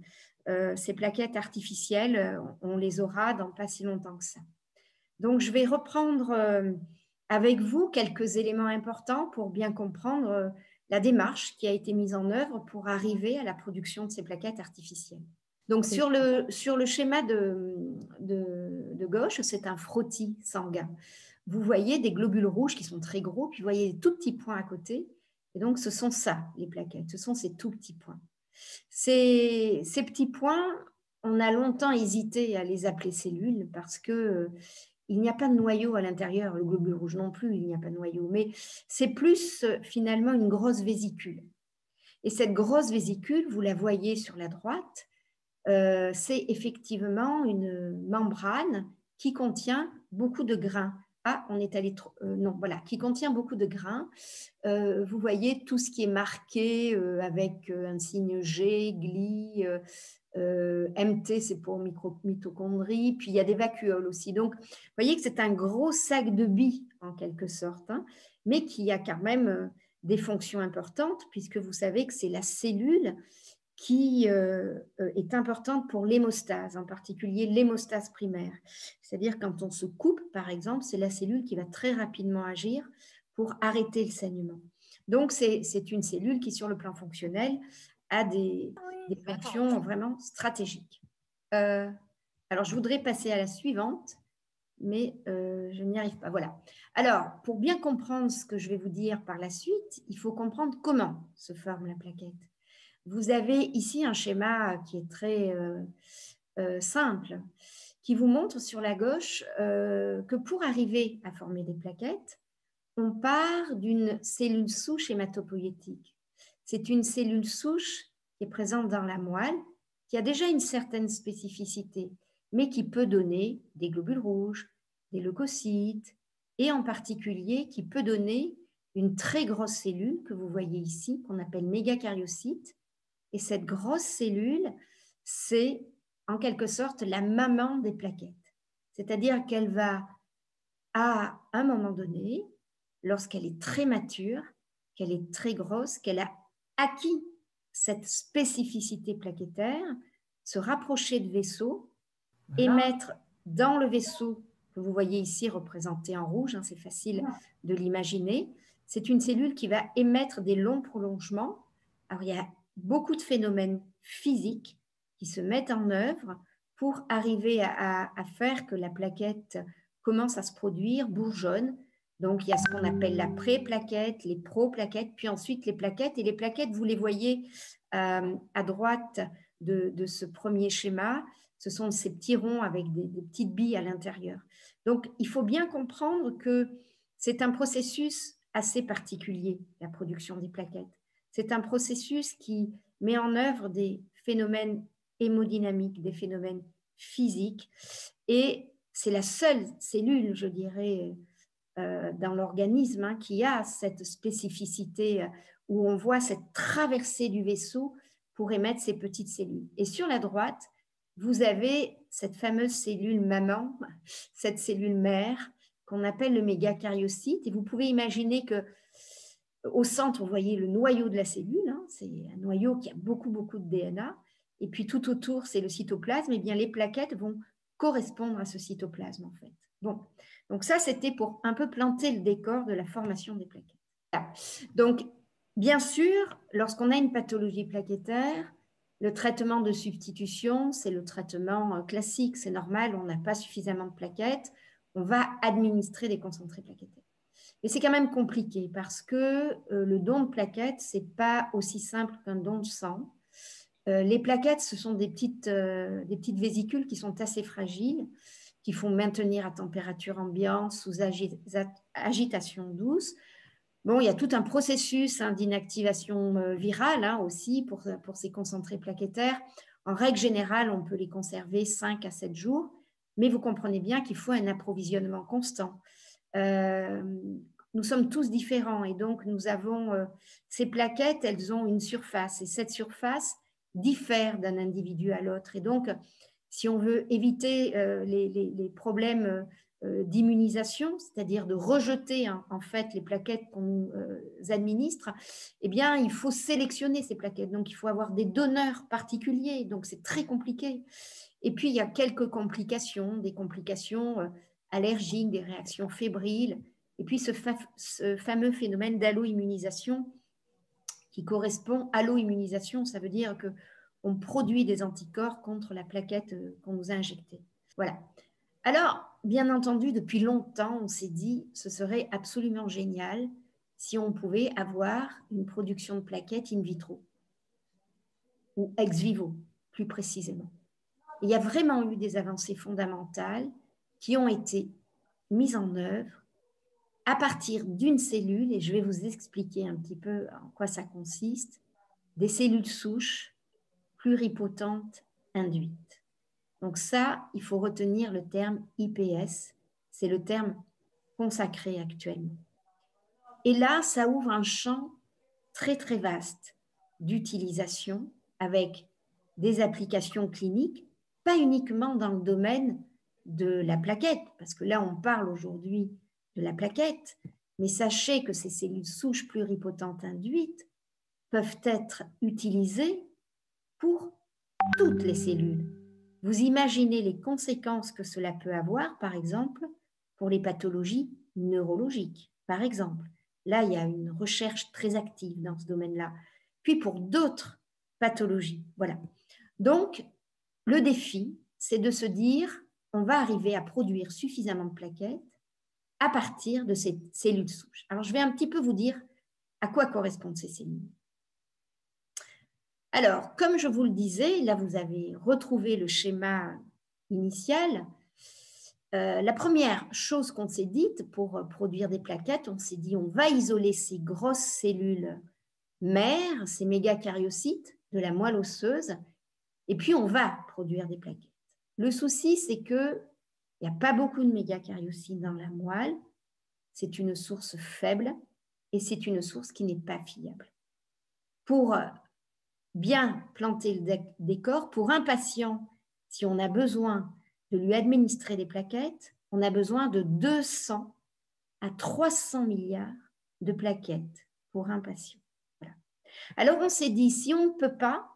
ces plaquettes artificielles, on les aura dans pas si longtemps que ça. Donc, je vais reprendre avec vous quelques éléments importants pour bien comprendre la démarche qui a été mise en œuvre pour arriver à la production de ces plaquettes artificielles. Donc, sur le schéma de gauche, c'est un frottis sanguin. Vous voyez des globules rouges qui sont très gros, puis vous voyez des tout petits points à côté. Et donc, ce sont ça, les plaquettes. Ce sont ces tout petits points. Ces petits points, on a longtemps hésité à les appeler cellules parce qu'il n'y a pas de noyau à l'intérieur. Le globule rouge non plus, il n'y a pas de noyau. Mais c'est plus finalement une grosse vésicule. Et cette grosse vésicule, vous la voyez sur la droite, c'est effectivement une membrane qui contient beaucoup de grains Ah, on est allé trop. Non, voilà, qui contient beaucoup de grains. Vous voyez tout ce qui est marqué avec un signe G, GLI, MT, c'est pour mitochondrie. Puis il y a des vacuoles aussi. Donc, vous voyez que c'est un gros sac de billes, en quelque sorte, hein, mais qui a quand même des fonctions importantes, puisque vous savez que c'est la cellule qui est importante pour l'hémostase, en particulier l'hémostase primaire. C'est-à-dire quand on se coupe, par exemple, c'est la cellule qui va très rapidement agir pour arrêter le saignement. Donc, c'est une cellule qui, sur le plan fonctionnel, a des fonctions vraiment stratégiques. Alors, je voudrais passer à la suivante, mais je n'y arrive pas. Voilà. Alors, pour bien comprendre ce que je vais vous dire par la suite, il faut comprendre comment se forme la plaquette. Vous avez ici un schéma qui est très simple, qui vous montre sur la gauche que pour arriver à former des plaquettes, on part d'une cellule souche hématopoïétique. C'est une cellule souche qui est présente dans la moelle, qui a déjà une certaine spécificité, mais qui peut donner des globules rouges, des leucocytes, et en particulier qui peut donner une très grosse cellule que vous voyez ici, qu'on appelle mégakaryocyte. Et cette grosse cellule, c'est en quelque sorte la maman des plaquettes. C'est-à-dire qu'elle va, à un moment donné, lorsqu'elle est très mature, qu'elle est très grosse, qu'elle a acquis cette spécificité plaquettaire, se rapprocher de vaisseaux et mettre dans le vaisseau que vous voyez ici représenté en rouge, hein, c'est facile de l'imaginer, c'est une cellule qui va émettre des longs prolongements. Alors, il y a beaucoup de phénomènes physiques qui se mettent en œuvre pour arriver à faire que la plaquette commence à se produire, bourgeonne. Donc, il y a ce qu'on appelle la pré-plaquette, les pro-plaquettes, puis ensuite les plaquettes. Et les plaquettes, vous les voyez à droite de ce premier schéma. Ce sont ces petits ronds avec des petites billes à l'intérieur. Donc, il faut bien comprendre que c'est un processus assez particulier, la production des plaquettes. C'est un processus qui met en œuvre des phénomènes hémodynamiques, des phénomènes physiques, et c'est la seule cellule, je dirais, dans l'organisme hein, qui a cette spécificité où on voit cette traversée du vaisseau pour émettre ces petites cellules. Et sur la droite, vous avez cette fameuse cellule maman, cette cellule mère qu'on appelle le mégakaryocyte. Et vous pouvez imaginer que au centre, vous voyez le noyau de la cellule. Hein, c'est un noyau qui a beaucoup, beaucoup de DNA. Et puis tout autour, c'est le cytoplasme. Et bien, les plaquettes vont correspondre à ce cytoplasme, en fait. Bon, donc ça, c'était pour un peu planter le décor de la formation des plaquettes. Voilà. Donc, bien sûr, lorsqu'on a une pathologie plaquettaire, le traitement de substitution, c'est le traitement classique, c'est normal, on n'a pas suffisamment de plaquettes, on va administrer des concentrés plaquettaires. Mais c'est quand même compliqué parce que le don de plaquettes, ce n'est pas aussi simple qu'un don de sang. Les plaquettes, ce sont des petites vésicules qui sont assez fragiles, qui font maintenir à température ambiante sous agitation douce. Bon, il y a tout un processus hein, d'inactivation virale hein, aussi pour ces concentrés plaquettaires. En règle générale, on peut les conserver 5 à 7 jours, mais vous comprenez bien qu'il faut un approvisionnement constant. Nous sommes tous différents et donc nous avons ces plaquettes, elles ont une surface et cette surface diffère d'un individu à l'autre. Et donc, si on veut éviter les problèmes d'immunisation, c'est-à-dire de rejeter hein, en fait les plaquettes qu'on nous administre, eh bien, il faut sélectionner ces plaquettes. Donc, il faut avoir des donneurs particuliers. Donc, c'est très compliqué. Et puis, il y a quelques complications, des complications allergiques, des réactions fébriles. Et puis, ce fameux phénomène d'allo-immunisation qui correspond à l'allo-immunisation, ça veut dire qu'on produit des anticorps contre la plaquette qu'on nous a injectée. Voilà. Alors, bien entendu, depuis longtemps, on s'est dit ce serait absolument génial si on pouvait avoir une production de plaquettes in vitro ou ex vivo, plus précisément. Il y a vraiment eu des avancées fondamentales qui ont été mises en œuvre à partir d'une cellule, et je vais vous expliquer un petit peu en quoi ça consiste, des cellules souches pluripotentes induites. Donc ça, il faut retenir le terme IPS, c'est le terme consacrés actuellement. Et là, ça ouvre un champ très, très vaste d'utilisation avec des applications cliniques, pas uniquement dans le domaine de la plaquette, parce que là, on parle aujourd'hui de la plaquette, mais sachez que ces cellules souches pluripotentes induites peuvent être utilisées pour toutes les cellules. Vous imaginez les conséquences que cela peut avoir, par exemple, pour les pathologies neurologiques, par exemple. Là, il y a une recherche très active dans ce domaine-là. Puis pour d'autres pathologies. Voilà. Donc, le défi, c'est de se dire, on va arriver à produire suffisamment de plaquettes à partir de ces cellules souches. Alors, je vais un petit peu vous dire à quoi correspondent ces cellules. Alors, comme je vous le disais, là, vous avez retrouvé le schéma initial. La première chose qu'on s'est dite pour produire des plaquettes, on s'est dit on va isoler ces grosses cellules mères, ces mégacaryocytes de la moelle osseuse, et puis on va produire des plaquettes. Le souci, c'est qu'il n'y a pas beaucoup de mégacaryocytes dans la moelle, c'est une source faible et c'est une source qui n'est pas fiable. Pour bien planter le décor, pour un patient, si on a besoin de lui administrer des plaquettes, on a besoin de 200 à 300 milliards de plaquettes pour un patient. Voilà. Alors, on s'est dit, si on ne peut pas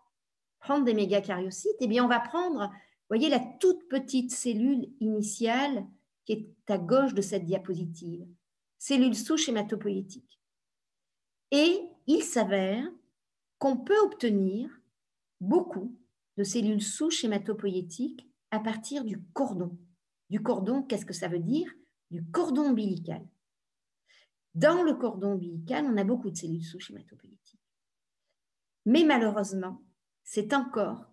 prendre des mégacaryocytes, eh bien, on va prendre, vous voyez, la toute petite cellule initiale qui est à gauche de cette diapositive, cellule souche hématopoïétique. Et il s'avère qu'on peut obtenir beaucoup de cellules souches hématopoïétiques à partir du cordon. Du cordon, qu'est-ce que ça veut dire? Du cordon ombilical. Dans le cordon ombilical, on a beaucoup de cellules souches hématopoïétiques. Mais malheureusement, c'est encore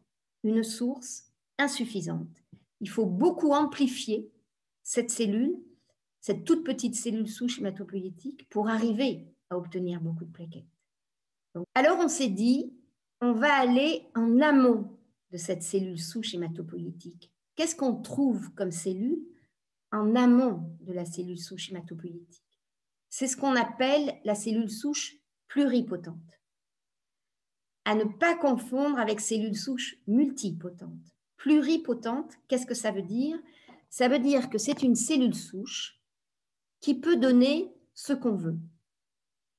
une source insuffisante. Il faut beaucoup amplifier cette cellule, cette toute petite cellule souche hématopoïétique, pour arriver à obtenir beaucoup de plaquettes. Donc, alors on s'est dit, on va aller en amont de cette cellule souche hématopoïétique. Qu'est-ce qu'on trouve comme cellule en amont de la cellule souche hématopoïétique? C'est ce qu'on appelle la cellule souche pluripotente. À ne pas confondre avec cellule souche multipotente. Pluripotente, qu'est-ce que ça veut dire? Ça veut dire que c'est une cellule souche qui peut donner ce qu'on veut.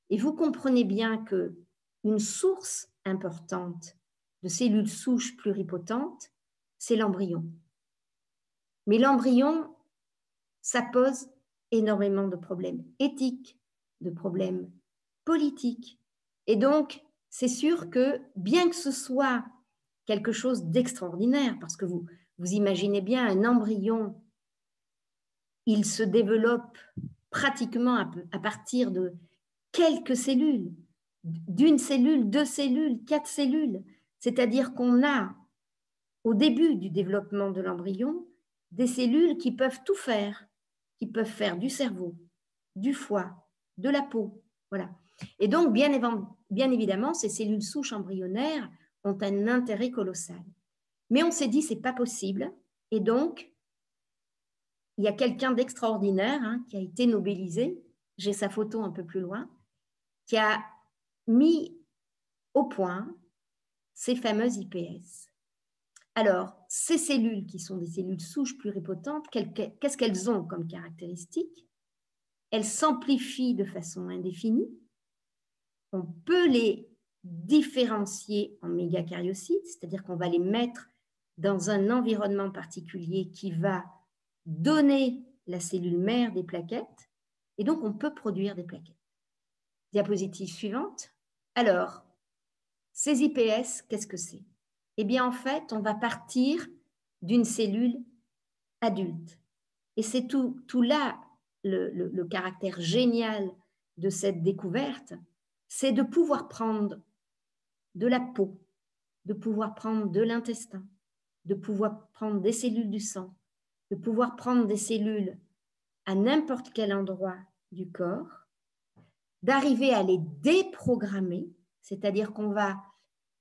Et vous comprenez bien que une source importante de cellules souches pluripotentes, c'est l'embryon. Mais l'embryon, ça pose énormément de problèmes éthiques, de problèmes politiques. Et donc, c'est sûr que bien que ce soit quelque chose d'extraordinaire, parce que vous imaginez bien un embryon, il se développe pratiquement à partir de quelques cellules, d'une cellule, 2 cellules, 4 cellules. C'est-à-dire qu'on a, au début du développement de l'embryon, des cellules qui peuvent tout faire, qui peuvent faire du cerveau, du foie, de la peau. Voilà. Et donc, bien évidemment, ces cellules souches embryonnaires ont un intérêt colossal. Mais on s'est dit, ce n'est pas possible. Et donc, il y a quelqu'un d'extraordinaire qui a été nobelisé, j'ai sa photo un peu plus loin, qui a mis au point ces fameuses IPS. Alors, ces cellules qui sont des cellules souches pluripotentes, qu'est-ce qu'elles ont comme caractéristique? Elles s'amplifient de façon indéfinie. On peut les différencier en mégacaryocytes, c'est-à-dire qu'on va les mettre dans un environnement particulier qui va donner la cellule mère des plaquettes, et donc on peut produire des plaquettes. Diapositive suivante. Alors, ces IPS, qu'est-ce que c'est? Eh bien, en fait, on va partir d'une cellule adulte. Et c'est tout là le caractère génial de cette découverte, c'est de pouvoir prendre de la peau, de pouvoir prendre de l'intestin, de pouvoir prendre des cellules du sang, de pouvoir prendre des cellules à n'importe quel endroit du corps, d'arriver à les déprogrammer, c'est-à-dire qu'on va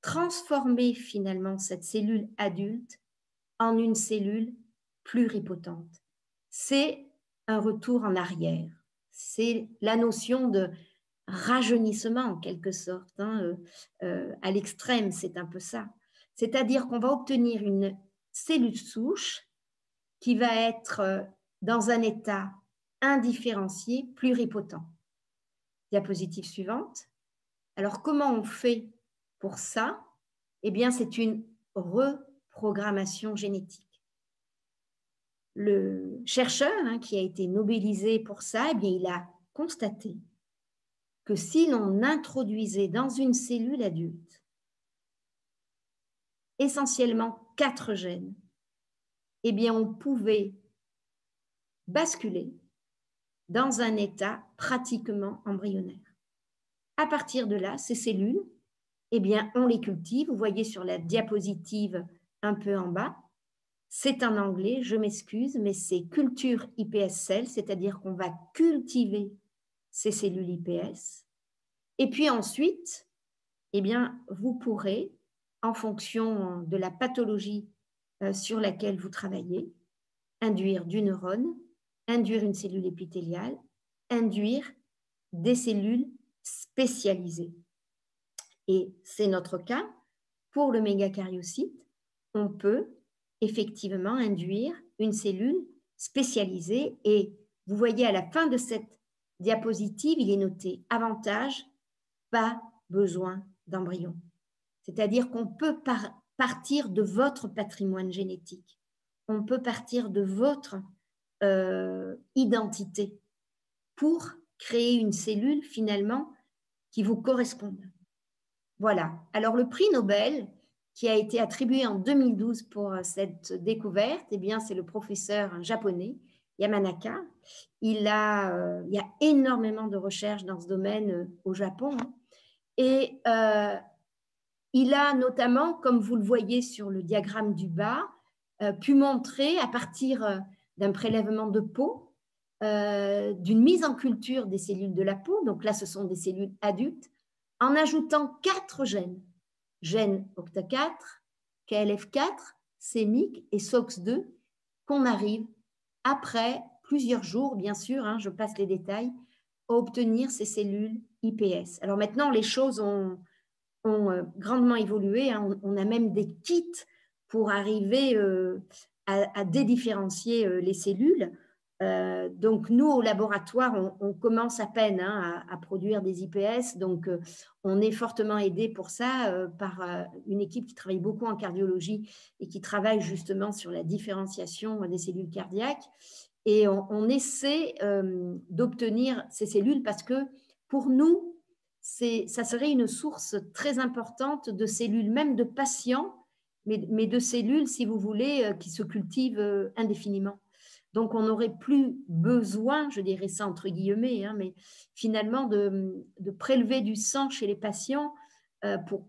transformer finalement cette cellule adulte en une cellule pluripotente. C'est un retour en arrière. C'est la notion de rajeunissement en quelque sorte, hein, à l'extrême, c'est un peu ça. C'est-à-dire qu'on va obtenir une cellule souche qui va être dans un état indifférencié, pluripotent. Diapositive suivante. Alors, comment on fait pour ça? Eh bien, c'est une reprogrammation génétique. Le chercheur qui a été nobelisé pour ça, eh bien, il a constaté que si l'on introduisait dans une cellule adulte essentiellement 4 gènes, eh bien, on pouvait basculer dans un état pratiquement embryonnaire. À partir de là, ces cellules, eh bien, on les cultive. Vous voyez sur la diapositive un peu en bas, c'est en anglais, je m'excuse, mais c'est culture iPS cell, c'est-à-dire qu'on va cultiver ces cellules iPS. Et puis ensuite, eh bien, vous pourrez, en fonction de la pathologie sur laquelle vous travaillez, induire du neurone, induire une cellule épithéliale, induire des cellules spécialisées. Et c'est notre cas. Pour le mégacaryocyte, on peut effectivement induire une cellule spécialisée. Et vous voyez à la fin de cette diapositive, il est noté avantage, pas besoin d'embryon. C'est-à-dire qu'on peut partir de votre patrimoine génétique. On peut partir de votre identité pour créer une cellule finalement qui vous corresponde. Voilà. Alors le prix Nobel qui a été attribué en 2012 pour cette découverte, eh bien c'est le professeur japonais Yamanaka. Il y a énormément de recherches dans ce domaine au Japon. Et il a notamment, comme vous le voyez sur le diagramme du bas, pu montrer à partir d'un prélèvement de peau, d'une mise en culture des cellules de la peau, donc là ce sont des cellules adultes, en ajoutant 4 gènes, gène OCTA4, KLF4, CMYC et SOX2, qu'on arrive après plusieurs jours, bien sûr, je passe les détails, à obtenir ces cellules iPS. Alors maintenant, les choses ont grandement évolué, on a même des kits pour arriver à dédifférencier les cellules. Donc nous, au laboratoire, on commence à peine à produire des iPS, donc on est fortement aidé pour ça par une équipe qui travaille beaucoup en cardiologie et qui travaille justement sur la différenciation des cellules cardiaques. Et on essaie d'obtenir ces cellules parce que pour nous, ça serait une source très importante de cellules, même de patients, mais de cellules, si vous voulez, qui se cultivent indéfiniment. Donc, on n'aurait plus besoin, je dirais ça entre guillemets, mais finalement de prélever du sang chez les patients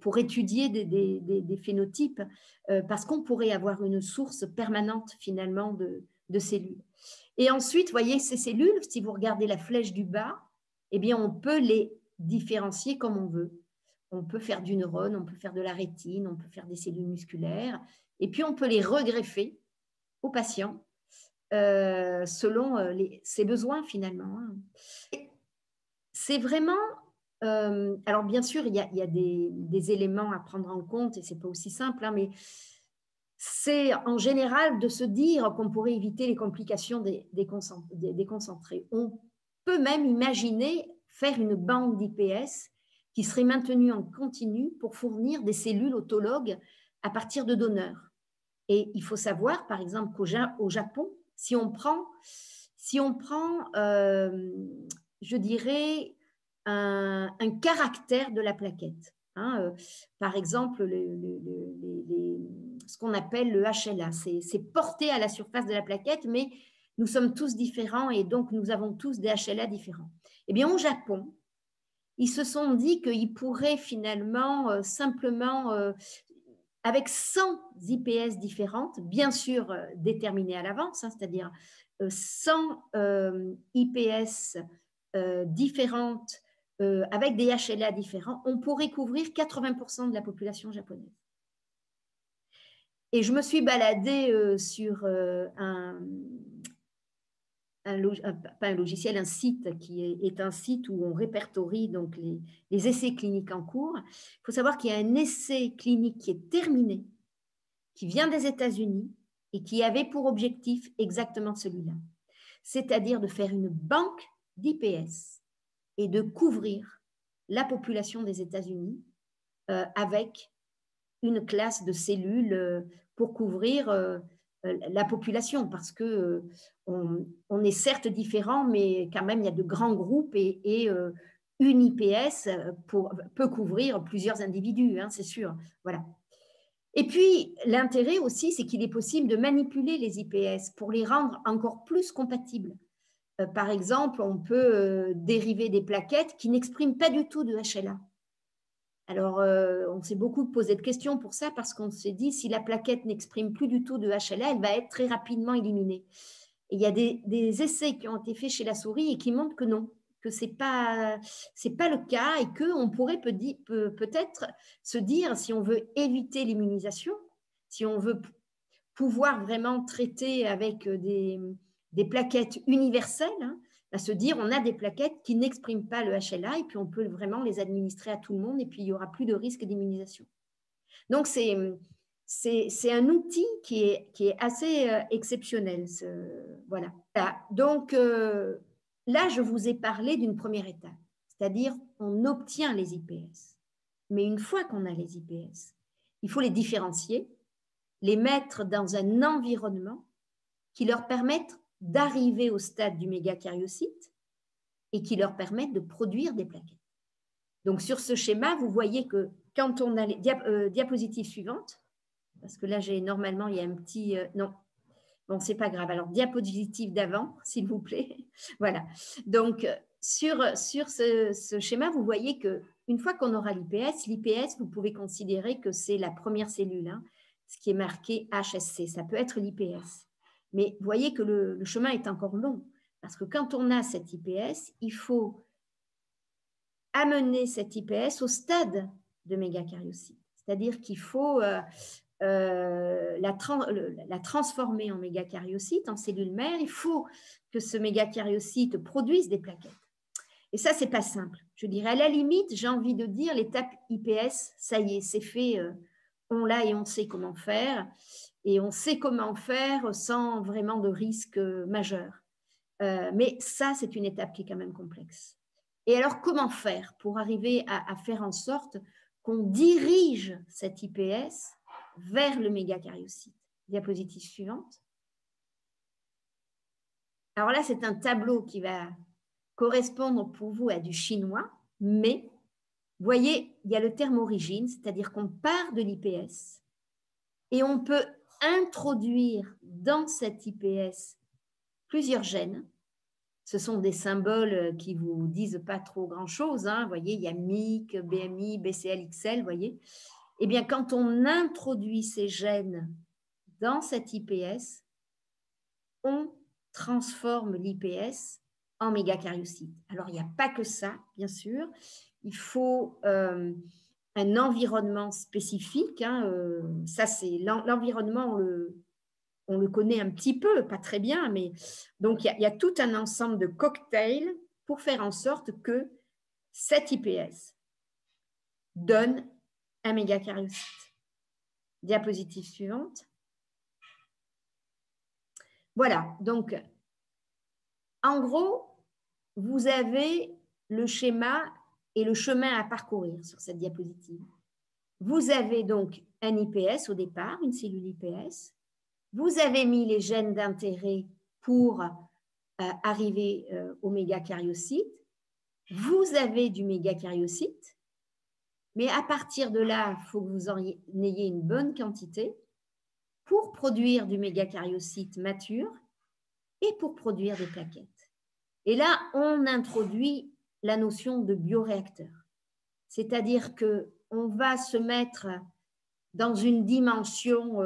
pour étudier des phénotypes, parce qu'on pourrait avoir une source permanente finalement de cellules. Et ensuite, vous voyez, ces cellules, si vous regardez la flèche du bas, eh bien, on peut les différencier comme on veut. On peut faire du neurone, on peut faire de la rétine, on peut faire des cellules musculaires, et puis on peut les regreffer aux patients selon ses besoins finalement. C'est vraiment... alors bien sûr, il y a des éléments à prendre en compte, et ce n'est pas aussi simple, mais c'est en général de se dire qu'on pourrait éviter les complications des concentrés. On peut même imaginer faire une banque d'IPS qui serait maintenue en continu pour fournir des cellules autologues à partir de donneurs. Et il faut savoir, par exemple, qu'au Japon, si on prend je dirais, un caractère de la plaquette, par exemple, ce qu'on appelle le HLA, c'est porté à la surface de la plaquette, mais nous sommes tous différents et donc nous avons tous des HLA différents. Eh bien, au Japon, ils se sont dit qu'ils pourraient finalement simplement, avec 100 IPS différentes, bien sûr déterminées à l'avance, c'est-à-dire 100 IPS différentes avec des HLA différents, on pourrait couvrir 80% de la population japonaise. Et je me suis baladée sur pas un logiciel, un site qui est un site où on répertorie donc les essais cliniques en cours. Il faut savoir qu'il y a un essai clinique qui est terminé, qui vient des États-Unis et qui avait pour objectif exactement celui-là, c'est-à-dire de faire une banque d'IPS et de couvrir la population des États-Unis avec une classe de cellules pour couvrir la population, parce que on est certes différents, mais quand même il y a de grands groupes et une IPS peut couvrir plusieurs individus, hein, c'est sûr. Voilà. Et puis l'intérêt aussi, c'est qu'il est possible de manipuler les IPS pour les rendre encore plus compatibles. Par exemple, on peut dériver des plaquettes qui n'expriment pas du tout de HLA. Alors, on s'est beaucoup posé de questions pour ça, parce qu'on s'est dit, si la plaquette n'exprime plus du tout de HLA, elle va être très rapidement éliminée. Et il y a des essais qui ont été faits chez la souris et qui montrent que non, que ce n'est pas le cas, et qu'on pourrait peut-être se dire, si on veut éviter l'immunisation, si on veut pouvoir vraiment traiter avec des plaquettes universelles, hein, à se dire on a des plaquettes qui n'expriment pas le HLA et puis on peut vraiment les administrer à tout le monde et puis il n'y aura plus de risque d'immunisation. Donc c'est un outil qui est assez exceptionnel. Voilà. Donc là, je vous ai parlé d'une première étape, c'est-à-dire on obtient les IPS. Mais une fois qu'on a les IPS, il faut les différencier, les mettre dans un environnement qui leur permette d'arriver au stade du mégakaryocyte et qui leur permettent de produire des plaquettes. Donc, sur ce schéma, vous voyez que quand on a les diapositives suivantes, parce que là, normalement, il y a un petit… non, bon, c'est pas grave. Alors, diapositive d'avant, s'il vous plaît. Voilà. Donc, sur ce schéma, vous voyez qu'une fois qu'on aura l'IPS, vous pouvez considérer que c'est la première cellule, hein, ce qui est marqué HSC. Ça peut être l'IPS. Mais vous voyez que le chemin est encore long, parce que quand on a cette IPS, il faut amener cette IPS au stade de mégakaryocyte. C'est-à-dire qu'il faut la transformer en mégakaryocyte, en cellule mère. Il faut que ce mégakaryocyte produise des plaquettes. Et ça, ce n'est pas simple. Je dirais, à la limite, j'ai envie de dire, l'étape IPS, ça y est, c'est fait, on l'a et on sait comment faire. Et on sait comment faire sans vraiment de risque majeur. Mais ça, c'est une étape qui est quand même complexe. Et alors, comment faire pour arriver à faire en sorte qu'on dirige cette IPS vers le mégakaryocyte? Diapositive suivante. Alors là, c'est un tableau qui va correspondre pour vous à du chinois, mais vous voyez, il y a le terme origine, c'est-à-dire qu'on part de l'IPS et on peut introduire dans cette IPS plusieurs gènes. Ce sont des symboles qui ne vous disent pas trop grand-chose. Hein. Vous voyez, il y a MYC, BMI, BCL, XL, vous voyez. Eh bien, quand on introduit ces gènes dans cette IPS, on transforme l'IPS en mégakaryocyte. Alors, il n'y a pas que ça, bien sûr. Il faut un environnement spécifique. Hein, ça, c'est l'environnement, on le connaît un petit peu, pas très bien, mais donc il y a tout un ensemble de cocktails pour faire en sorte que cette IPS donne un mégakaryocyte. Diapositive suivante. Voilà, donc en gros, vous avez le schéma et le chemin à parcourir sur cette diapositive. Vous avez donc un IPS au départ, une cellule IPS. Vous avez mis les gènes d'intérêt pour arriver au mégakaryocyte. Vous avez du mégakaryocyte, mais à partir de là, il faut que vous en ayez une bonne quantité pour produire du mégakaryocyte mature et pour produire des plaquettes. Et là, on introduit la notion de bioréacteur. C'est-à-dire qu'on va se mettre dans une dimension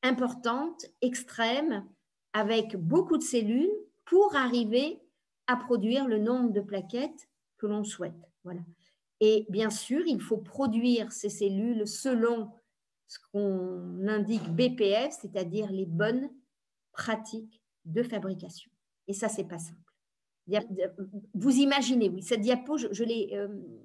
importante, extrême, avec beaucoup de cellules pour arriver à produire le nombre de plaquettes que l'on souhaite. Voilà. Et bien sûr, il faut produire ces cellules selon ce qu'on indique BPF, c'est-à-dire les bonnes pratiques de fabrication. Et ça, c'est pas simple. Vous imaginez, oui, cette diapo, je l'ai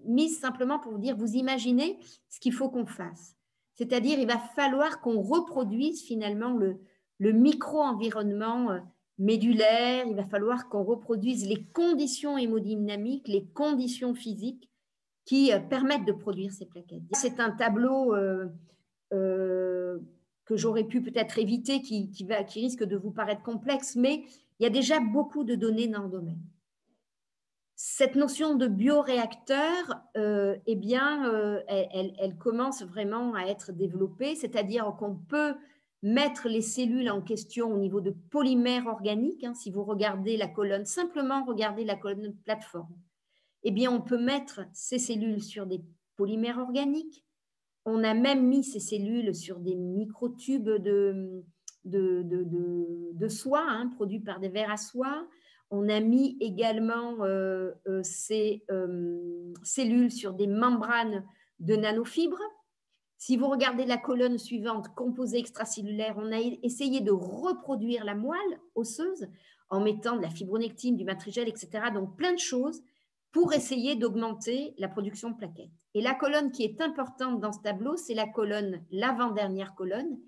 mise simplement pour vous dire, vous imaginez ce qu'il faut qu'on fasse. C'est-à-dire, il va falloir qu'on reproduise finalement le micro-environnement médulaire, il va falloir qu'on reproduise les conditions hémodynamiques, les conditions physiques qui permettent de produire ces plaquettes. C'est un tableau que j'aurais pu peut-être éviter, qui risque de vous paraître complexe, mais il y a déjà beaucoup de données dans le domaine. Cette notion de bioréacteur, eh bien, elle commence vraiment à être développée, c'est-à-dire qu'on peut mettre les cellules en question au niveau de polymères organiques. Hein, si vous regardez la colonne, simplement regardez la colonne plateforme, eh bien, on peut mettre ces cellules sur des polymères organiques. On a même mis ces cellules sur des microtubes de soie, hein, produits par des vers à soie. On a mis également ces cellules sur des membranes de nanofibres. Si vous regardez la colonne suivante, composés extracellulaires, on a essayé de reproduire la moelle osseuse en mettant de la fibronectine, du matrigel, etc. Donc, plein de choses pour essayer d'augmenter la production de plaquettes. Et la colonne qui est importante dans ce tableau, c'est la colonne, l'avant-dernière colonne,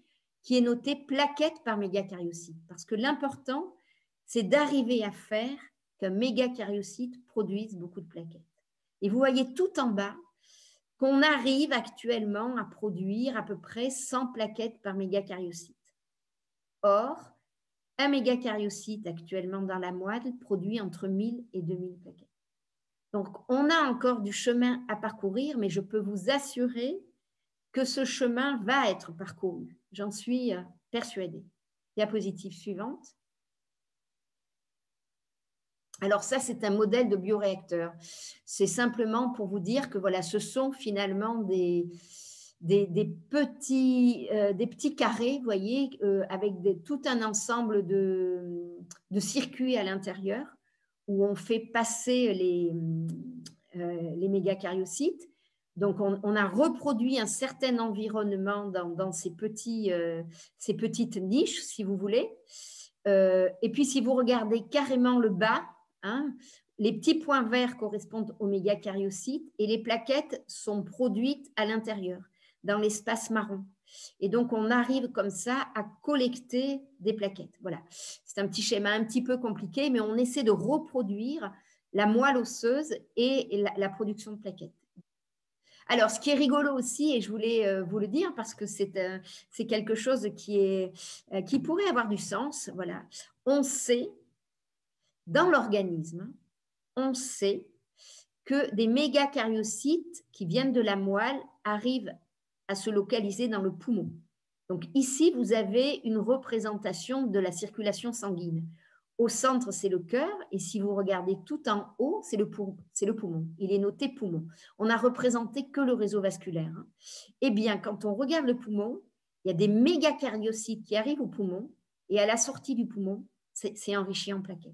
qui est notée plaquettes par mégacariocyte. Parce que l'important, c'est d'arriver à faire qu'un mégacariocyte produise beaucoup de plaquettes. Et vous voyez tout en bas qu'on arrive actuellement à produire à peu près 100 plaquettes par mégacariocyte. Or, un mégacariocyte actuellement dans la moelle produit entre 1000 et 2000 plaquettes. Donc, on a encore du chemin à parcourir, mais je peux vous assurer que ce chemin va être parcouru. J'en suis persuadée. Diapositive suivante. Alors ça, c'est un modèle de bioréacteur. C'est simplement pour vous dire que voilà, ce sont finalement des petits carrés, vous voyez, avec tout un ensemble de circuits à l'intérieur où on fait passer les mégacariocytes. Donc, on a reproduit un certain environnement dans ces petites niches, si vous voulez. Et puis, si vous regardez carrément le bas, hein, les petits points verts correspondent aux mégacariocytes et les plaquettes sont produites à l'intérieur, dans l'espace marron. Et donc, on arrive comme ça à collecter des plaquettes. Voilà, c'est un petit schéma un petit peu compliqué, mais on essaie de reproduire la moelle osseuse et la production de plaquettes. Alors, ce qui est rigolo aussi, et je voulais vous le dire parce que c'est quelque chose qui pourrait avoir du sens, voilà. On sait, dans l'organisme, on sait que des mégacariocytes qui viennent de la moelle arrivent à se localiser dans le poumon. Donc ici, vous avez une représentation de la circulation sanguine. Au centre, c'est le cœur, et si vous regardez tout en haut, c'est le poumon. Il est noté poumon. On n'a représenté que le réseau vasculaire. Hein. Eh bien, quand on regarde le poumon, il y a des mégacariocytes qui arrivent au poumon, et à la sortie du poumon, c'est enrichi en plaquettes.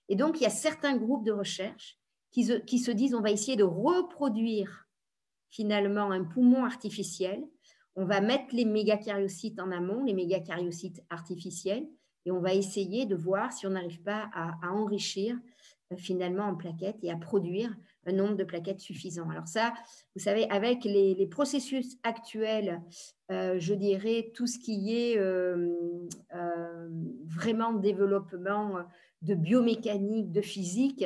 Et donc, il y a certains groupes de recherche qui se disent, on va essayer de reproduire finalement un poumon artificiel. On va mettre les mégacariocytes en amont, les mégacariocytes artificiels, et on va essayer de voir si on n'arrive pas à enrichir finalement en plaquettes et à produire un nombre de plaquettes suffisant. Alors ça, vous savez, avec les processus actuels, je dirais tout ce qui est vraiment développement de biomécanique, de physique,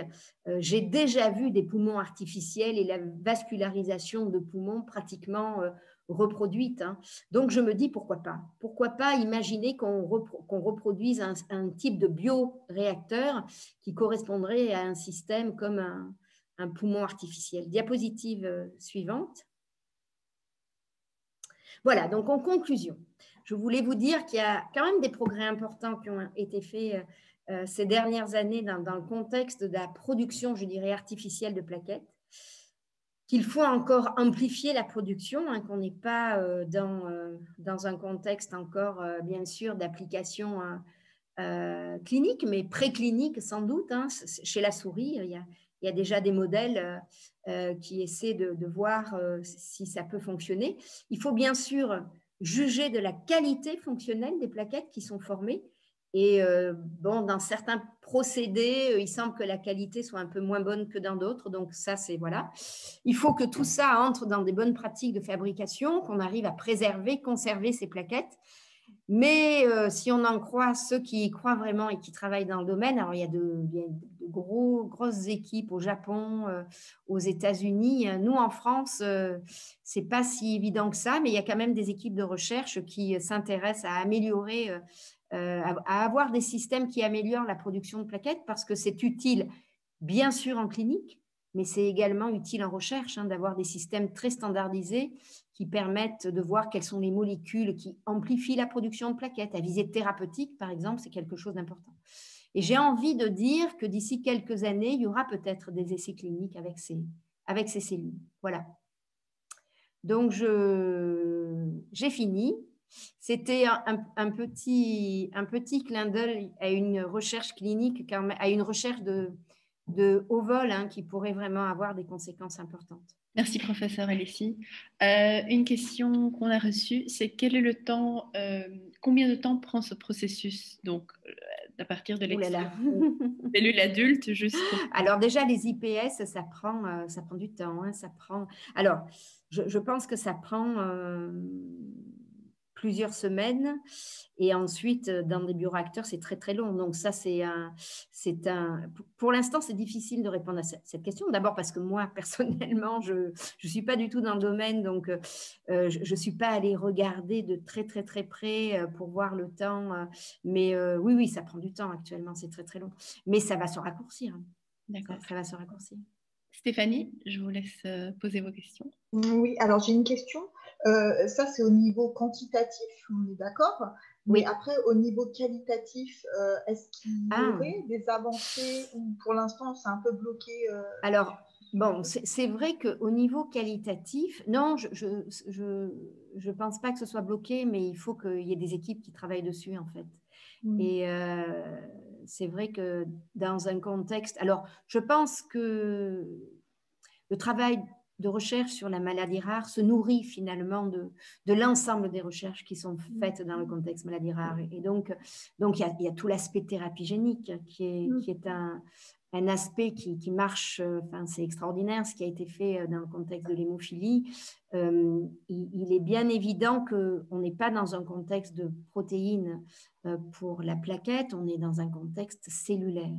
j'ai déjà vu des poumons artificiels et la vascularisation de poumons pratiquement reproduite. Hein. Donc, je me dis pourquoi pas. Pourquoi pas imaginer qu'on reproduise un type de bioréacteur qui correspondrait à un système comme un poumon artificiel. Diapositive suivante. Voilà, donc en conclusion, je voulais vous dire qu'il y a quand même des progrès importants qui ont été faits ces dernières années dans le contexte de la production, je dirais, artificielle de plaquettes, qu'il faut encore amplifier la production, hein, qu'on n'est pas dans un contexte encore, bien sûr, d'application clinique, mais préclinique sans doute. Hein. Chez la souris, il y a déjà des modèles qui essaient de voir si ça peut fonctionner. Il faut bien sûr juger de la qualité fonctionnelle des plaquettes qui sont formées Et bon, dans certains procédés, il semble que la qualité soit un peu moins bonne que dans d'autres. Donc ça, c'est voilà. Il faut que tout ça entre dans des bonnes pratiques de fabrication, qu'on arrive à préserver, conserver ces plaquettes. Mais si on en croit ceux qui y croient vraiment et qui travaillent dans le domaine, alors il y a de grosses équipes au Japon, aux États-Unis. Nous, en France, c'est pas si évident que ça, mais il y a quand même des équipes de recherche qui s'intéressent à améliorer, à avoir des systèmes qui améliorent la production de plaquettes parce que c'est utile, bien sûr, en clinique, mais c'est également utile en recherche d'avoir des systèmes très standardisés qui permettent de voir quelles sont les molécules qui amplifient la production de plaquettes. À visée thérapeutique, par exemple, c'est quelque chose d'important. Et j'ai envie de dire que d'ici quelques années, il y aura peut-être des essais cliniques avec ces cellules. Voilà. Donc, j'ai fini. C'était un petit clin d'œil à une recherche clinique, à une recherche de haut vol qui pourrait vraiment avoir des conséquences importantes. Merci, professeur Alessi. Une question qu'on a reçue, c'est quel est le temps, combien de temps prend ce processus, donc à partir de l'extraction de cellule adulte jusqu'au... Alors déjà, les IPS, ça prend du temps. Alors, je pense que ça prend plusieurs semaines et ensuite, dans des bioréacteurs, c'est très, très long. Donc ça, pour l'instant, c'est difficile de répondre à cette question. D'abord parce que moi, personnellement, je ne suis pas du tout dans le domaine, donc je ne suis pas allée regarder de très, très, très près pour voir le temps. Mais oui, ça prend du temps actuellement, c'est très, très long. Mais ça va se raccourcir. D'accord. Ça va se raccourcir. Stéphanie, je vous laisse poser vos questions. Oui, alors j'ai une question. Ça, c'est au niveau quantitatif, on est d'accord. Mais Oui. après, au niveau qualitatif, est-ce qu'il y aurait des avancées ou pour l'instant, c'est un peu bloqué Alors, bon, c'est vrai qu'au niveau qualitatif, non, je pense pas que ce soit bloqué, mais il faut qu'il y ait des équipes qui travaillent dessus, en fait. Et c'est vrai que dans un contexte... Alors, je pense que le travail de recherche sur la maladie rare se nourrit finalement de l'ensemble des recherches qui sont faites dans le contexte maladie rare. Et donc il y a tout l'aspect thérapie génique qui est un aspect qui marche, c'est extraordinaire ce qui a été fait dans le contexte de l'hémophilie. Il est bien évident qu'on n'est pas dans un contexte de protéines pour la plaquette, on est dans un contexte cellulaire.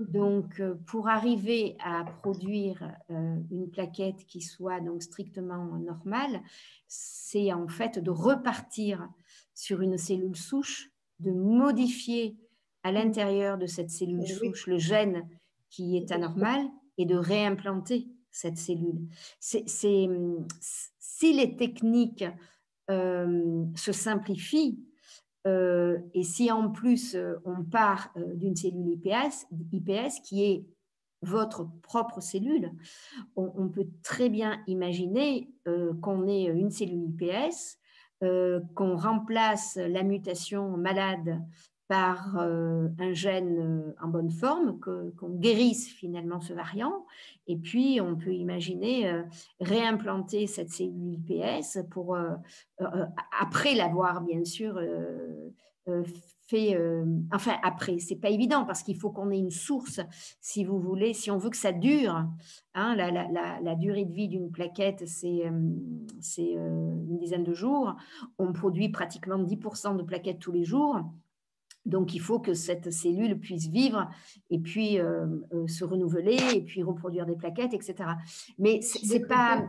Donc, pour arriver à produire une plaquette qui soit donc strictement normale, c'est en fait de repartir sur une cellule souche, de modifier à l'intérieur de cette cellule souche le gène qui est anormal et de réimplanter cette cellule. Si les techniques se simplifient, et si en plus on part d'une cellule IPS qui est votre propre cellule, on peut très bien imaginer qu'on ait une cellule IPS, qu'on remplace la mutation malade par un gène en bonne forme, qu'on guérisse finalement ce variant, et puis on peut imaginer réimplanter cette cellule IPS pour, après l'avoir bien sûr fait, enfin après, c'est pas évident parce qu'il faut qu'on ait une source, si vous voulez, si on veut que ça dure. La durée de vie d'une plaquette, c'est une dizaine de jours. On produit pratiquement 10% de plaquettes tous les jours. Donc, il faut que cette cellule puisse vivre et puis se renouveler et puis reproduire des plaquettes, etc. Mais c'est pas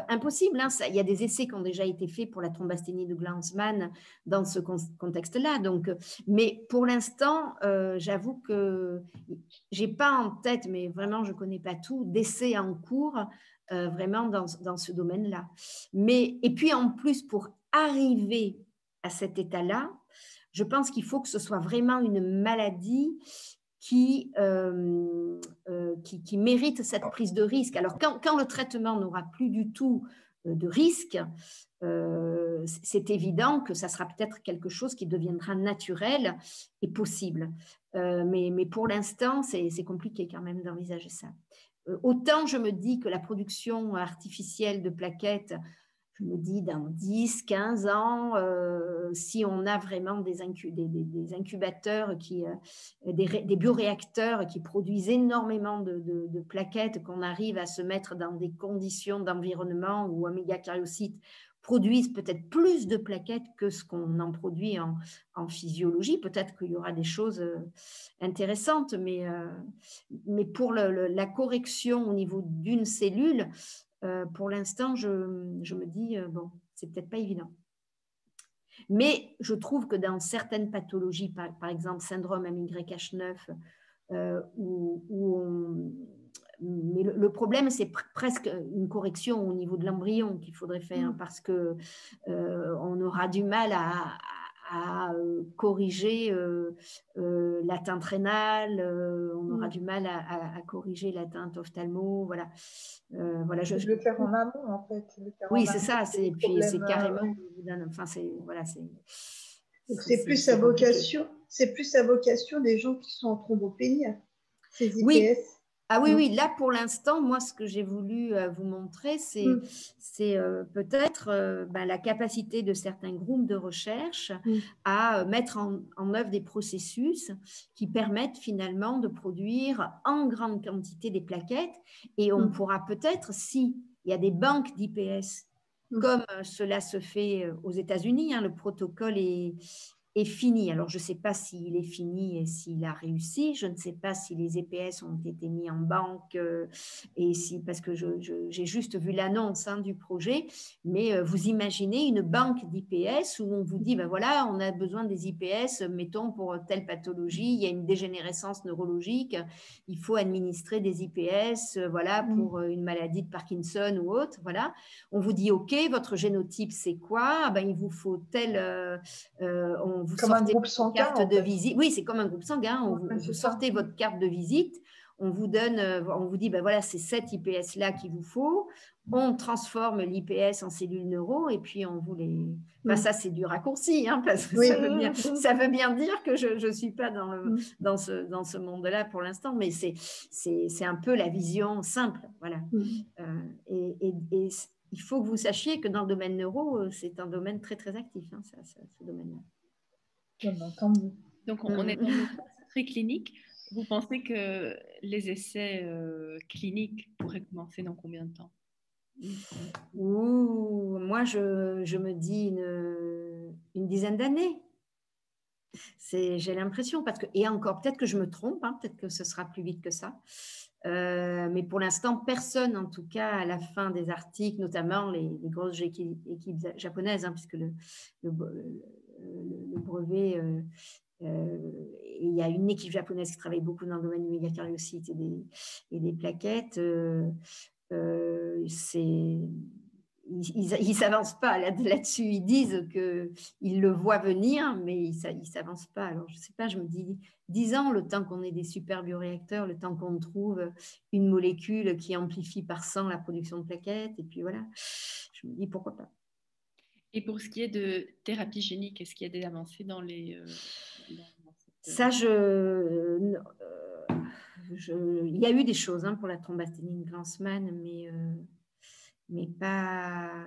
impossible. Il y a des essais qui ont déjà été faits pour la thrombasthénie de Glanzmann dans ce contexte-là. Donc, mais pour l'instant, j'avoue que j'ai pas en tête, mais vraiment, je connais pas tout, d'essais en cours vraiment dans ce domaine-là. Et puis, en plus, pour arriver à cet état-là, je pense qu'il faut que ce soit vraiment une maladie qui mérite cette prise de risque. Alors, quand le traitement n'aura plus du tout de risque, c'est évident que ça sera peut-être quelque chose qui deviendra naturel et possible. Mais pour l'instant, c'est compliqué quand même d'envisager ça. Autant je me dis que la production artificielle de plaquettes, je me dis, dans 10, 15 ans, si on a vraiment des incubateurs, des bioréacteurs qui produisent énormément de plaquettes, qu'on arrive à se mettre dans des conditions d'environnement où oméga-cariocytes produisent peut-être plus de plaquettes que ce qu'on en produit en physiologie. Peut-être qu'il y aura des choses intéressantes, mais pour la correction au niveau d'une cellule, pour l'instant, je me dis, bon, c'est peut-être pas évident. Mais je trouve que dans certaines pathologies, par exemple syndrome MYH9, mais le problème, c'est presque une correction au niveau de l'embryon qu'il faudrait faire, parce que on aura du mal à corriger l'atteinte rénale, on aura du mal à corriger l'atteinte ophtalmo, voilà. Voilà, je le faire en amont, en fait. Oui, c'est ça, puis c'est carrément, enfin, donc c'est plus sa vocation, des gens qui sont en thrombopénie, ces IPS. Oui. Ah oui, oui, là pour l'instant, moi ce que j'ai voulu vous montrer, c'est peut-être la capacité de certains groupes de recherche à mettre en œuvre des processus qui permettent finalement de produire en grande quantité des plaquettes, et on pourra peut-être, s'il y a des banques d'IPS, comme cela se fait aux États-Unis, hein, le protocole est fini. Alors, je ne sais pas s'il est fini et s'il a réussi. Je ne sais pas si les EPS ont été mis en banque parce que j'ai juste vu l'annonce du projet. Mais vous imaginez une banque d'IPS où on vous dit, ben voilà, on a besoin des IPS, mettons pour telle pathologie, il y a une dégénérescence neurologique, il faut administrer des IPS, voilà, pour une maladie de Parkinson ou autre, voilà. On vous dit, OK, votre génotype, c'est quoi? Ben, il vous faut tel... vous comme sortez un groupe sanguin, carte de visite. Oui, c'est comme un groupe sanguin. Vous sortez votre carte de visite. On vous donne, on vous dit, ben voilà, c'est cet IPS-là qu'il vous faut. On transforme l'IPS en cellules neuro et puis on vous les. Enfin, ça, c'est du raccourci, hein, parce que ça veut bien dire que je ne suis pas dans ce monde-là pour l'instant, mais c'est un peu la vision simple. Voilà. Et il faut que vous sachiez que dans le domaine neuro, c'est un domaine très, très actif, hein, ce domaine-là. Donc, on est dans une phase très clinique. Vous pensez que les essais cliniques pourraient commencer dans combien de temps? Moi, je me dis une dizaine d'années. J'ai l'impression, et encore, peut-être que je me trompe, hein, peut-être que ce sera plus vite que ça. Mais pour l'instant, personne, en tout cas, à la fin des articles, notamment les grosses équipes japonaises, hein, puisque le brevet, il y a une équipe japonaise qui travaille beaucoup dans le domaine du mégacariocyte et des plaquettes. Ils s'avancent pas là-dessus. Ils disent qu'ils le voient venir, mais ils s'avancent pas. Alors, je sais pas, je me dis 10 ans, le temps qu'on ait des super bioréacteurs, le temps qu'on trouve une molécule qui amplifie par 100 la production de plaquettes, et puis voilà. Je me dis pourquoi pas. Et pour ce qui est de thérapie génique, est-ce qu'il y a des avancées dans les... Ça, il y a eu des choses pour la thrombasthénie Glanzmann, mais pas...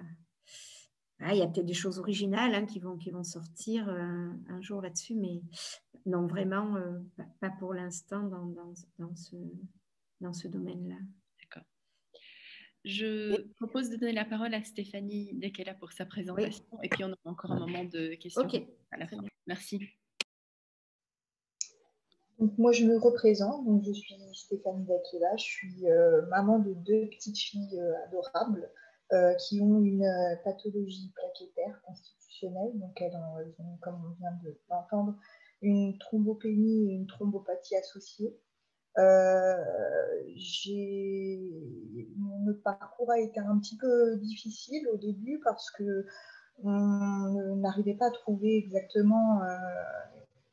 Ah, il y a peut-être des choses originales qui vont sortir un jour là-dessus, mais non, vraiment, pas pour l'instant dans ce domaine-là. D'accord. Je propose de donner la parole à Stéphanie dès qu'elle est là pour sa présentation, et puis on aura encore un moment de questions à la fin. Merci. Donc moi, je me représente. Donc, je suis Stéphanie Daquila. Je suis maman de 2 petites filles adorables qui ont une pathologie plaquettaire constitutionnelle. Donc, elles ont, comme on vient de l'entendre, une thrombopénie et une thrombopathie associée. Notre parcours a été un petit peu difficile au début parce que on n'arrivait pas à trouver exactement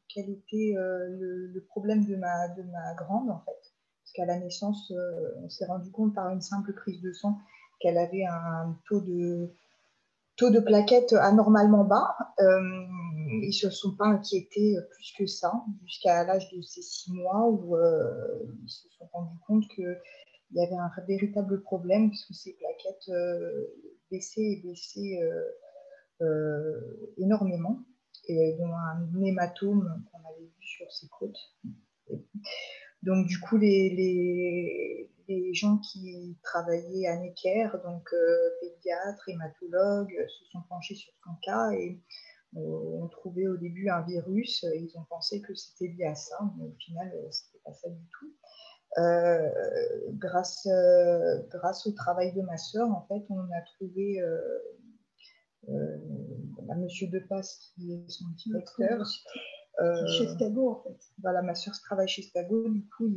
quel était le problème de ma grande, en fait. Parce qu'à la naissance, on s'est rendu compte par une simple prise de sang qu'elle avait un taux de plaquettes anormalement bas. Ils ne se sont pas inquiétés plus que ça, jusqu'à l'âge de ces 6 mois où ils se sont rendus compte qu'il y avait un véritable problème, puisque ces plaquettes baissé et baissé énormément, et dont un hématome qu'on avait vu sur ses côtes. Donc du coup, les gens qui travaillaient à Necker, donc pédiatres, hématologues, se sont penchés sur son cas et ont trouvé au début un virus. Ils ont pensé que c'était lié à ça, mais au final, c'était pas ça du tout. Grâce au travail de ma sœur, en fait, on a trouvé Monsieur Depasse, qui est son directeur. Chez Stago, en fait. Voilà, ma sœur travaille chez Stago. Du coup,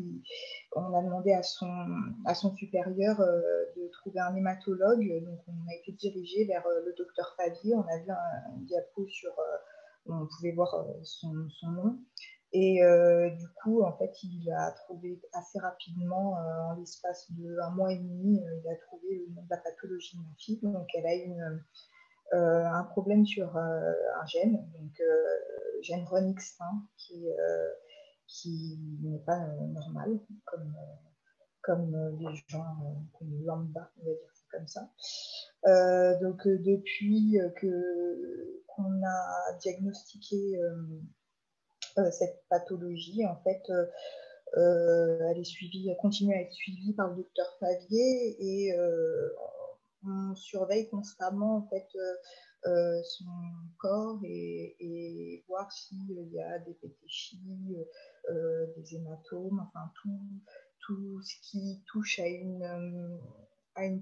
on a demandé à son supérieur de trouver un hématologue. Donc, on a été dirigé vers le docteur Favier. On a vu un diapo où on pouvait voir son nom. Et du coup, en fait, il a trouvé assez rapidement, en l'espace de 1 mois et demi, il a trouvé le nom de la pathologie de ma fille. Donc, elle a eu un problème sur un gène, donc gène RUNX1, qui n'est pas normal, comme les gens comme lambda, on va dire comme ça. Donc depuis qu'on a diagnostiqué cette pathologie, en fait, elle continue à être suivie par le docteur Favier, et on surveille constamment, en fait, son corps, et voir s'il y a des pétéchies, des hématomes, enfin tout ce qui touche à une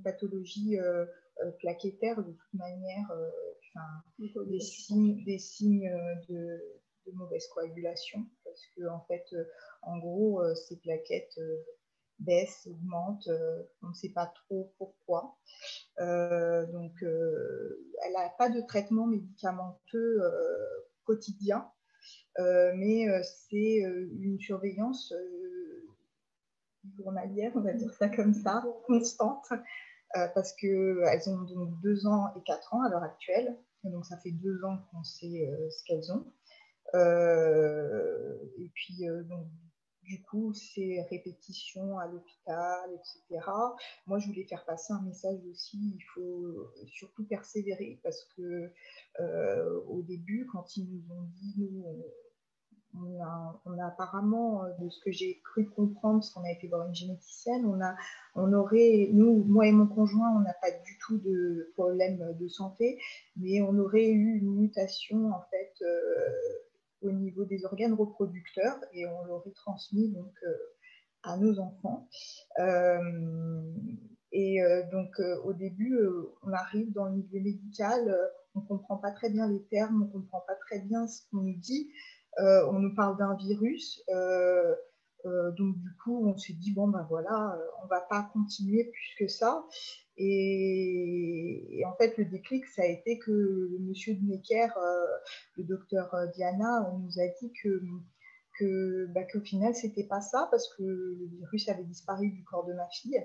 pathologie plaquettaire. De toute manière, des signes de mauvaise coagulation, parce que en fait, en gros, ces plaquettes baissent, augmentent, on ne sait pas trop pourquoi. Donc, elle n'a pas de traitement médicamenteux quotidien, mais c'est une surveillance journalière, on va dire ça comme ça, constante, parce qu'elles ont donc 2 ans et 4 ans à l'heure actuelle, et donc ça fait 2 ans qu'on sait ce qu'elles ont. Et puis, donc, du coup, ces répétitions à l'hôpital, etc. Moi, je voulais faire passer un message aussi. Il faut surtout persévérer, parce que au début, quand ils nous ont dit, nous, on a apparemment, de ce que j'ai cru comprendre, parce qu'on a été voir une généticienne, moi et mon conjoint, on n'a pas du tout de problème de santé, mais on aurait eu une mutation, en fait, au niveau des organes reproducteurs, et on l'aurait transmis donc à nos enfants. Donc au début, on arrive dans le milieu médical, on ne comprend pas très bien les termes, on ne comprend pas très bien ce qu'on nous dit. On nous parle d'un virus, donc du coup on s'est dit bon ben voilà, on va pas continuer plus que ça. Et en fait, le déclic, ça a été que le monsieur de Necker, le docteur Diana, nous a dit qu'au final, c'était pas ça, parce que le virus avait disparu du corps de ma fille,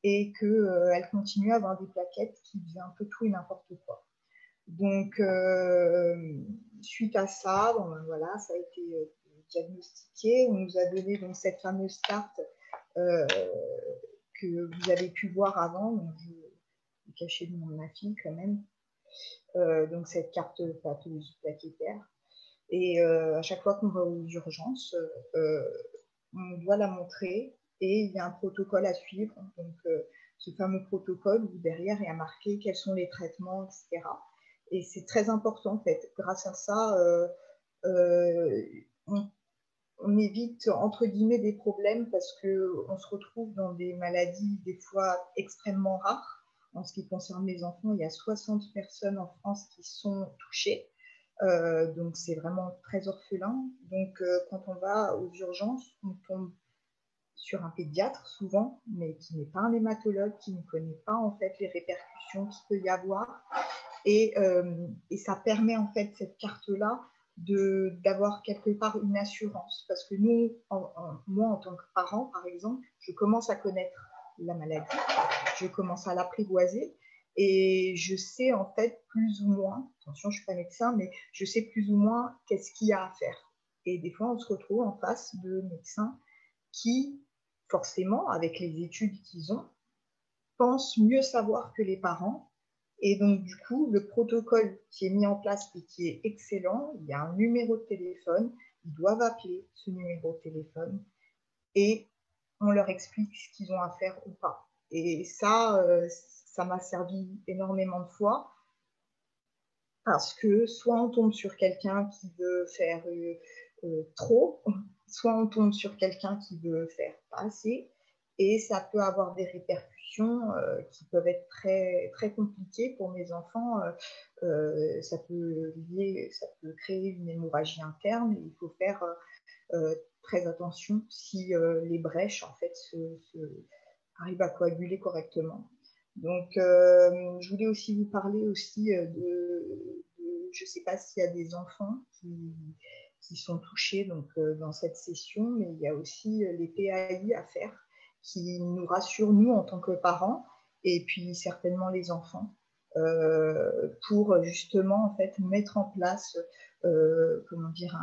et qu'elle continuait à avoir des plaquettes qui faisaient un peu tout et n'importe quoi. Donc, suite à ça, bon, ben voilà, ça a été diagnostiqué. On nous a donné donc cette fameuse carte que vous avez pu voir avant. Donc, je l'ai cachée de ma fille quand même. Donc, cette carte pathologie plaquettaire. Et à chaque fois qu'on va aux urgences, on doit la montrer, et il y a un protocole à suivre. Donc, ce fameux protocole où derrière il y a marqué quels sont les traitements, etc. Et c'est très important, en fait. Grâce à ça, on évite, entre guillemets, des problèmes, parce qu'on se retrouve dans des maladies des fois extrêmement rares. En ce qui concerne les enfants, il y a 60 personnes en France qui sont touchées. Donc c'est vraiment très orphelin. Donc quand on va aux urgences, on tombe sur un pédiatre souvent, mais qui n'est pas un hématologue, qui ne connaît pas en fait les répercussions qu'il peut y avoir. Et ça permet en fait, cette carte-là, d'avoir quelque part une assurance. Parce que nous, moi en tant que parent, par exemple, je commence à connaître la maladie, je commence à l'apprivoiser, et je sais en fait plus ou moins, attention, je ne suis pas médecin, mais je sais plus ou moins qu'est-ce qu'il y a à faire. Et des fois, on se retrouve en face de médecins qui, forcément, avec les études qu'ils ont, pensent mieux savoir que les parents, Et donc, du coup, le protocole qui est mis en place et qui est excellent, il y a un numéro de téléphone, ils doivent appeler ce numéro de téléphone et on leur explique ce qu'ils ont à faire ou pas. Et ça, ça m'a servi énormément de fois parce que soit on tombe sur quelqu'un qui veut faire trop, soit on tombe sur quelqu'un qui veut faire pas assez, et ça peut avoir des répercussions qui peuvent être très, très compliquées pour mes enfants. Ça peut créer une hémorragie interne, et il faut faire très attention si les brèches en fait arrivent à coaguler correctement. Donc, je voulais aussi vous parler aussi je ne sais pas s'il y a des enfants qui sont touchés donc, dans cette session, mais il y a aussi les PAI à faire qui nous rassurent, nous, en tant que parents, et puis certainement les enfants, pour justement en fait, mettre en place comment dire,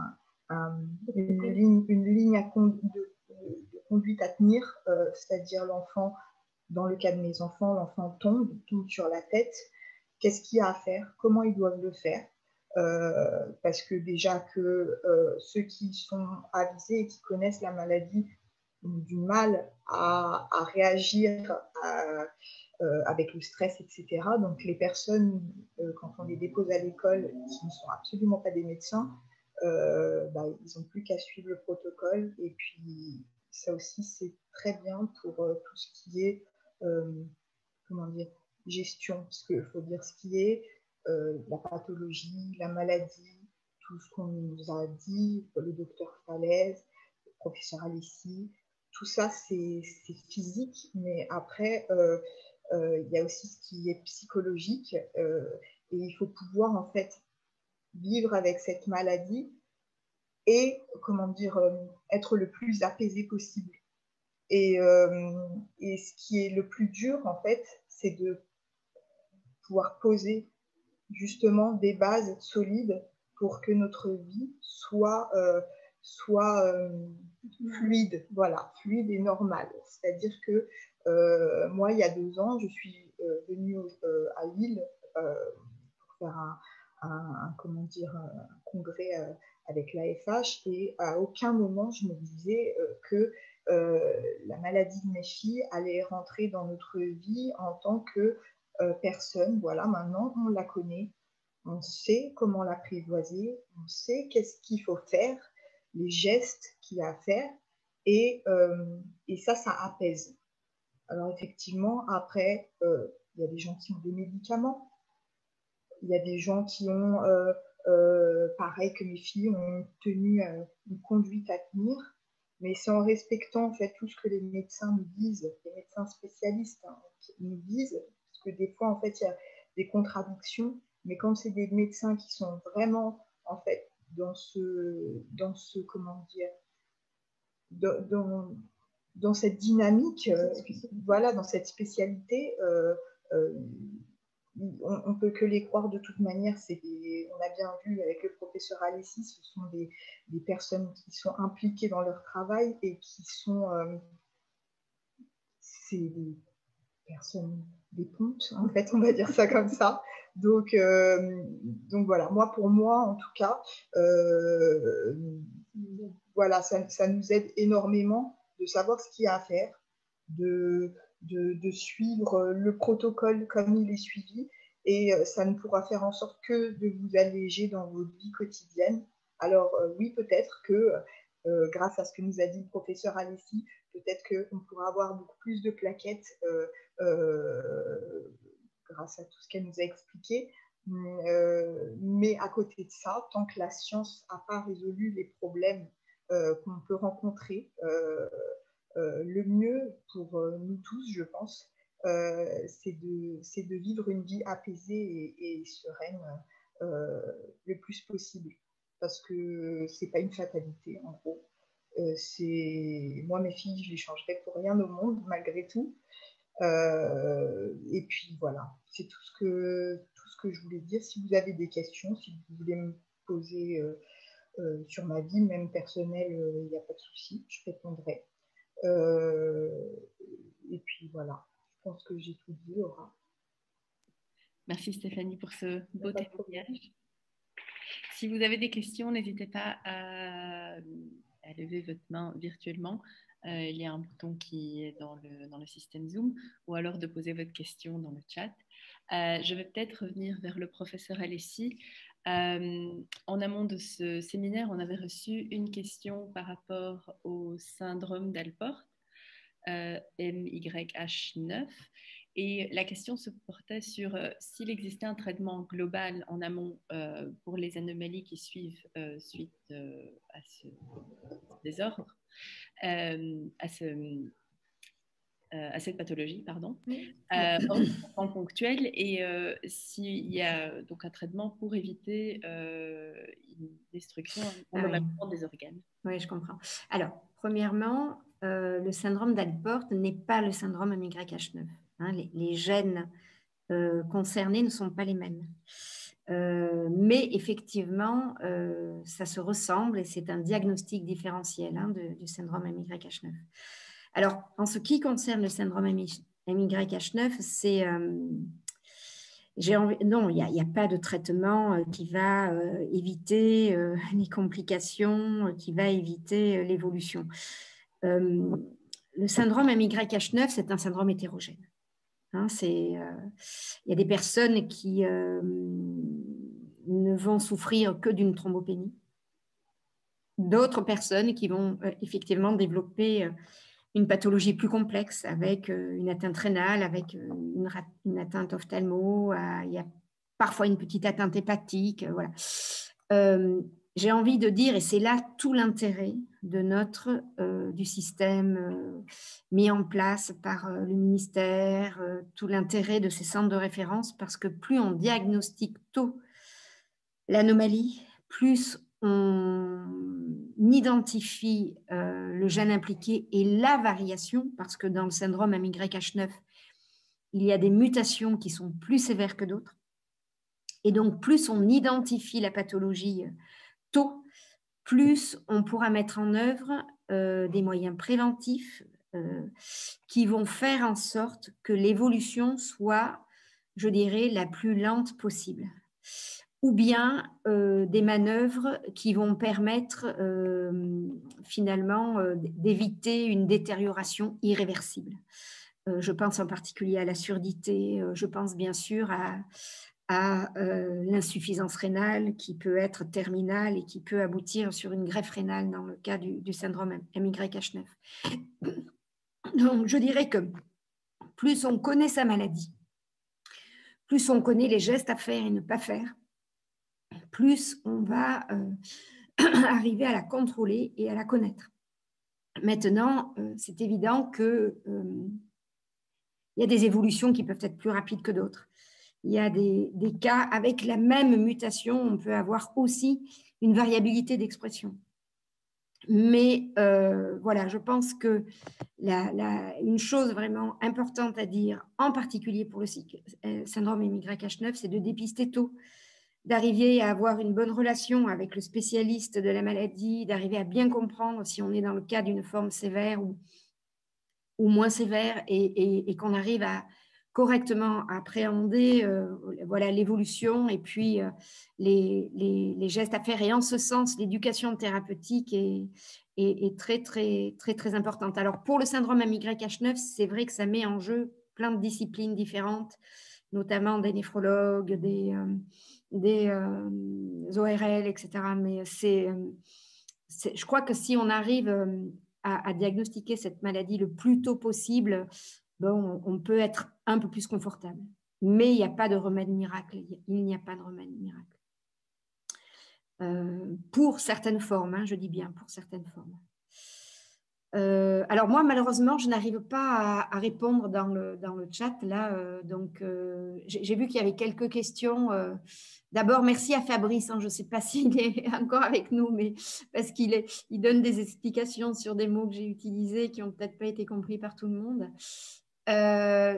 une ligne de conduite à tenir, c'est-à-dire l'enfant, dans le cas de mes enfants, l'enfant tombe sur la tête, qu'est-ce qu'il y a à faire, comment ils doivent le faire, parce que déjà que ceux qui sont avisés et qui connaissent la maladie ont du mal à réagir avec le stress, etc. Donc les personnes, quand on les dépose à l'école, qui ne sont absolument pas des médecins, ils n'ont plus qu'à suivre le protocole. Et puis ça aussi, c'est très bien pour tout ce qui est comment dire, gestion, parce qu'il faut dire ce qui est la pathologie, la maladie, tout ce qu'on nous a dit, le docteur Falaise, le professeur Alessi, tout ça c'est physique, mais après il y a aussi ce qui est psychologique, et il faut pouvoir en fait vivre avec cette maladie et comment dire, être le plus apaisé possible. Et ce qui est le plus dur, en fait, c'est de pouvoir poser justement des bases solides pour que notre vie soit fluide, voilà, fluide et normale. C'est-à-dire que moi, il y a 2 ans, je suis venue à Lille pour faire comment dire, un congrès avec l'AFH, et à aucun moment je me disais que la maladie de mes filles allait rentrer dans notre vie en tant que personne. Voilà, maintenant on la connaît, on sait comment l'apprivoiser, on sait qu'est-ce qu'il faut faire, les gestes qu'il y a à faire, et ça apaise. Alors effectivement, après, il y a des gens qui ont des médicaments, il y a des gens qui ont, pareil que mes filles, ont tenu une conduite à tenir, mais c'est en respectant en fait tout ce que les médecins nous disent, les médecins spécialistes nous disent, parce que des fois en fait il y a des contradictions, mais quand c'est des médecins qui sont vraiment en fait dans ce comment dire, dans cette dynamique, voilà, dans cette spécialité, on ne peut que les croire de toute manière. On a bien vu avec le professeur Alessi, ce sont des personnes qui sont impliquées dans leur travail et qui sont c'est des personnes, des pontes, en fait, on va dire ça comme ça. Donc voilà, pour moi en tout cas, voilà, ça nous aide énormément de savoir ce qu'il y a à faire, de suivre le protocole comme il est suivi, et ça ne pourra faire en sorte que de vous alléger dans votre vie quotidienne. Alors oui, peut-être que grâce à ce que nous a dit le professeur Alessi, peut-être qu'on pourra avoir beaucoup plus de plaquettes grâce à tout ce qu'elle nous a expliqué. Mais à côté de ça, tant que la science n'a pas résolu les problèmes qu'on peut rencontrer, le mieux pour nous tous, je pense, c'est de vivre une vie apaisée et sereine le plus possible. Parce que c'est pas une fatalité, en gros. Moi, mes filles, je les changerais pour rien au monde, malgré tout. Et puis voilà, c'est tout ce que je voulais dire. Si vous avez des questions, si vous voulez me poser sur ma vie, même personnelle, il n'y a pas de souci, je répondrai. Et puis voilà, je pense que j'ai tout dit, Laura. Merci Stéphanie pour ce beau Pas de problème. témoignage. Si vous avez des questions, n'hésitez pas à lever votre main virtuellement. Il y a un bouton qui est dans le système Zoom, ou alors de poser votre question dans le chat. Je vais peut-être revenir vers le professeur Alessi. En amont de ce séminaire, on avait reçu une question par rapport au syndrome d'Alport, MYH9. Et la question se portait sur s'il existait un traitement global en amont pour les anomalies qui suivent suite à ce désordre, à cette pathologie, pardon, en ponctuel, et s'il y a donc un traitement pour éviter une destruction, un endommagement des organes. Oui, je comprends. Alors, premièrement, le syndrome d'Alport n'est pas le syndrome MYH9. Hein, les gènes concernés ne sont pas les mêmes. Mais effectivement, ça se ressemble et c'est un diagnostic différentiel du syndrome MYH9. Alors, en ce qui concerne le syndrome MYH9, c'est... non, il n'y a pas de traitement qui va éviter les complications, qui va éviter l'évolution. Le syndrome MYH9, c'est un syndrome hétérogène. Hein, il y a des personnes qui ne vont souffrir que d'une thrombopénie. D'autres personnes qui vont effectivement développer une pathologie plus complexe avec une atteinte rénale, avec une atteinte ophtalmo, il y a parfois une petite atteinte hépatique. Voilà. J'ai envie de dire, et c'est là tout l'intérêt du système mis en place par le ministère, tout l'intérêt de ces centres de référence, parce que plus on diagnostique tôt l'anomalie, plus on identifie le gène impliqué et la variation, parce que dans le syndrome MYH9, il y a des mutations qui sont plus sévères que d'autres. Et donc, plus on identifie la pathologie tôt, plus on pourra mettre en œuvre des moyens préventifs qui vont faire en sorte que l'évolution soit, je dirais, la plus lente possible. Ou bien des manœuvres qui vont permettre finalement d'éviter une détérioration irréversible. Je pense en particulier à la surdité, je pense bien sûr à l'insuffisance rénale qui peut être terminale et qui peut aboutir sur une greffe rénale dans le cas du syndrome MYH9. Donc, je dirais que plus on connaît sa maladie, plus on connaît les gestes à faire et ne pas faire, plus on va arriver à la contrôler et à la connaître. Maintenant, c'est évident qu'il y a des évolutions qui peuvent être plus rapides que d'autres. Il y a des cas avec la même mutation, on peut avoir aussi une variabilité d'expression. Mais voilà, je pense que une chose vraiment importante à dire, en particulier pour le syndrome MYH9, c'est de dépister tôt, d'arriver à avoir une bonne relation avec le spécialiste de la maladie, d'arriver à bien comprendre si on est dans le cas d'une forme sévère ou moins sévère et qu'on arrive à correctement appréhender voilà, l'évolution et puis les gestes à faire. Et en ce sens, l'éducation thérapeutique est très, très, très, très importante. Alors, pour le syndrome MYH9, c'est vrai que ça met en jeu plein de disciplines différentes, notamment des néphrologues, des ORL, etc. Mais je crois que si on arrive à diagnostiquer cette maladie le plus tôt possible, bon, on peut être un peu plus confortable. Mais il n'y a pas de remède miracle. Il n'y a pas de remède miracle. Pour certaines formes, hein, je dis bien pour certaines formes. Alors moi, malheureusement, je n'arrive pas à répondre dans le chat. Là, donc, j'ai vu qu'il y avait quelques questions. D'abord, merci à Fabrice. Hein, je ne sais pas s'il est encore avec nous, mais parce qu'il donne des explications sur des mots que j'ai utilisés qui n'ont peut-être pas été compris par tout le monde.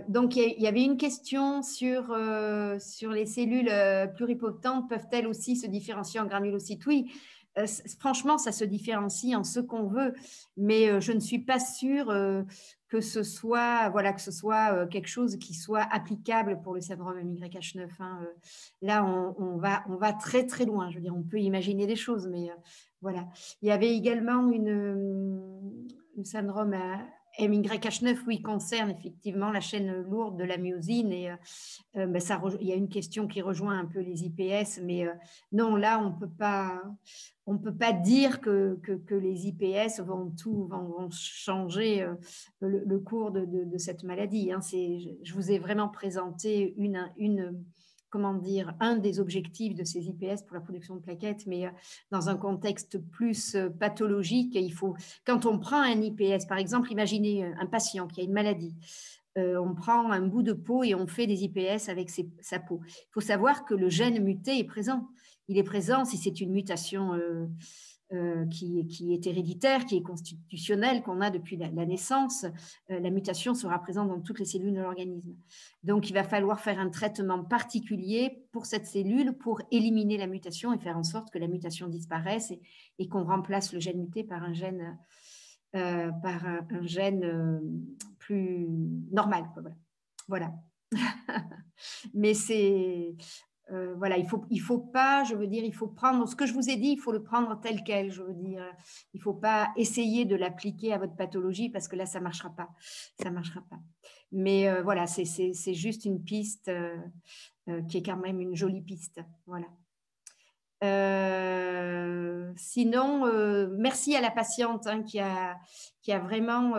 Donc, il y avait une question sur les cellules pluripotentes. Peuvent-elles aussi se différencier en granulocytes? Oui. franchement, ça se différencie en ce qu'on veut, mais je ne suis pas sûre que ce soit, voilà, que ce soit quelque chose qui soit applicable pour le syndrome MYH9. Hein. Là, on va très, très loin. Je veux dire, on peut imaginer des choses, mais voilà. Il y avait également une syndrome MYH9, oui, concerne effectivement la chaîne lourde de la myosine et ben il y a une question qui rejoint un peu les IPS, mais non, là, on ne peut pas dire que les IPS vont changer le cours de cette maladie. Hein. Je vous ai vraiment présenté comment dire, un des objectifs de ces IPS pour la production de plaquettes, mais dans un contexte plus pathologique. Quand on prend un IPS, par exemple, imaginez un patient qui a une maladie, on prend un bout de peau et on fait des IPS avec sa peau. Il faut savoir que le gène muté est présent. Il est présent si c'est une mutation qui est héréditaire, qui est constitutionnelle, qu'on a depuis la naissance. La mutation sera présente dans toutes les cellules de l'organisme. Donc, il va falloir faire un traitement particulier pour cette cellule pour éliminer la mutation et faire en sorte que la mutation disparaisse et qu'on remplace le gène muté par un gène plus normal. Voilà. Mais c'est... voilà, il faut pas, je veux dire, il faut prendre ce que je vous ai dit, il faut le prendre tel quel, je veux dire. Il faut pas essayer de l'appliquer à votre pathologie parce que là, ça marchera pas. Ça marchera pas. Mais voilà, c'est juste une piste qui est quand même une jolie piste. Voilà. Sinon, merci à la patiente hein, qui a vraiment,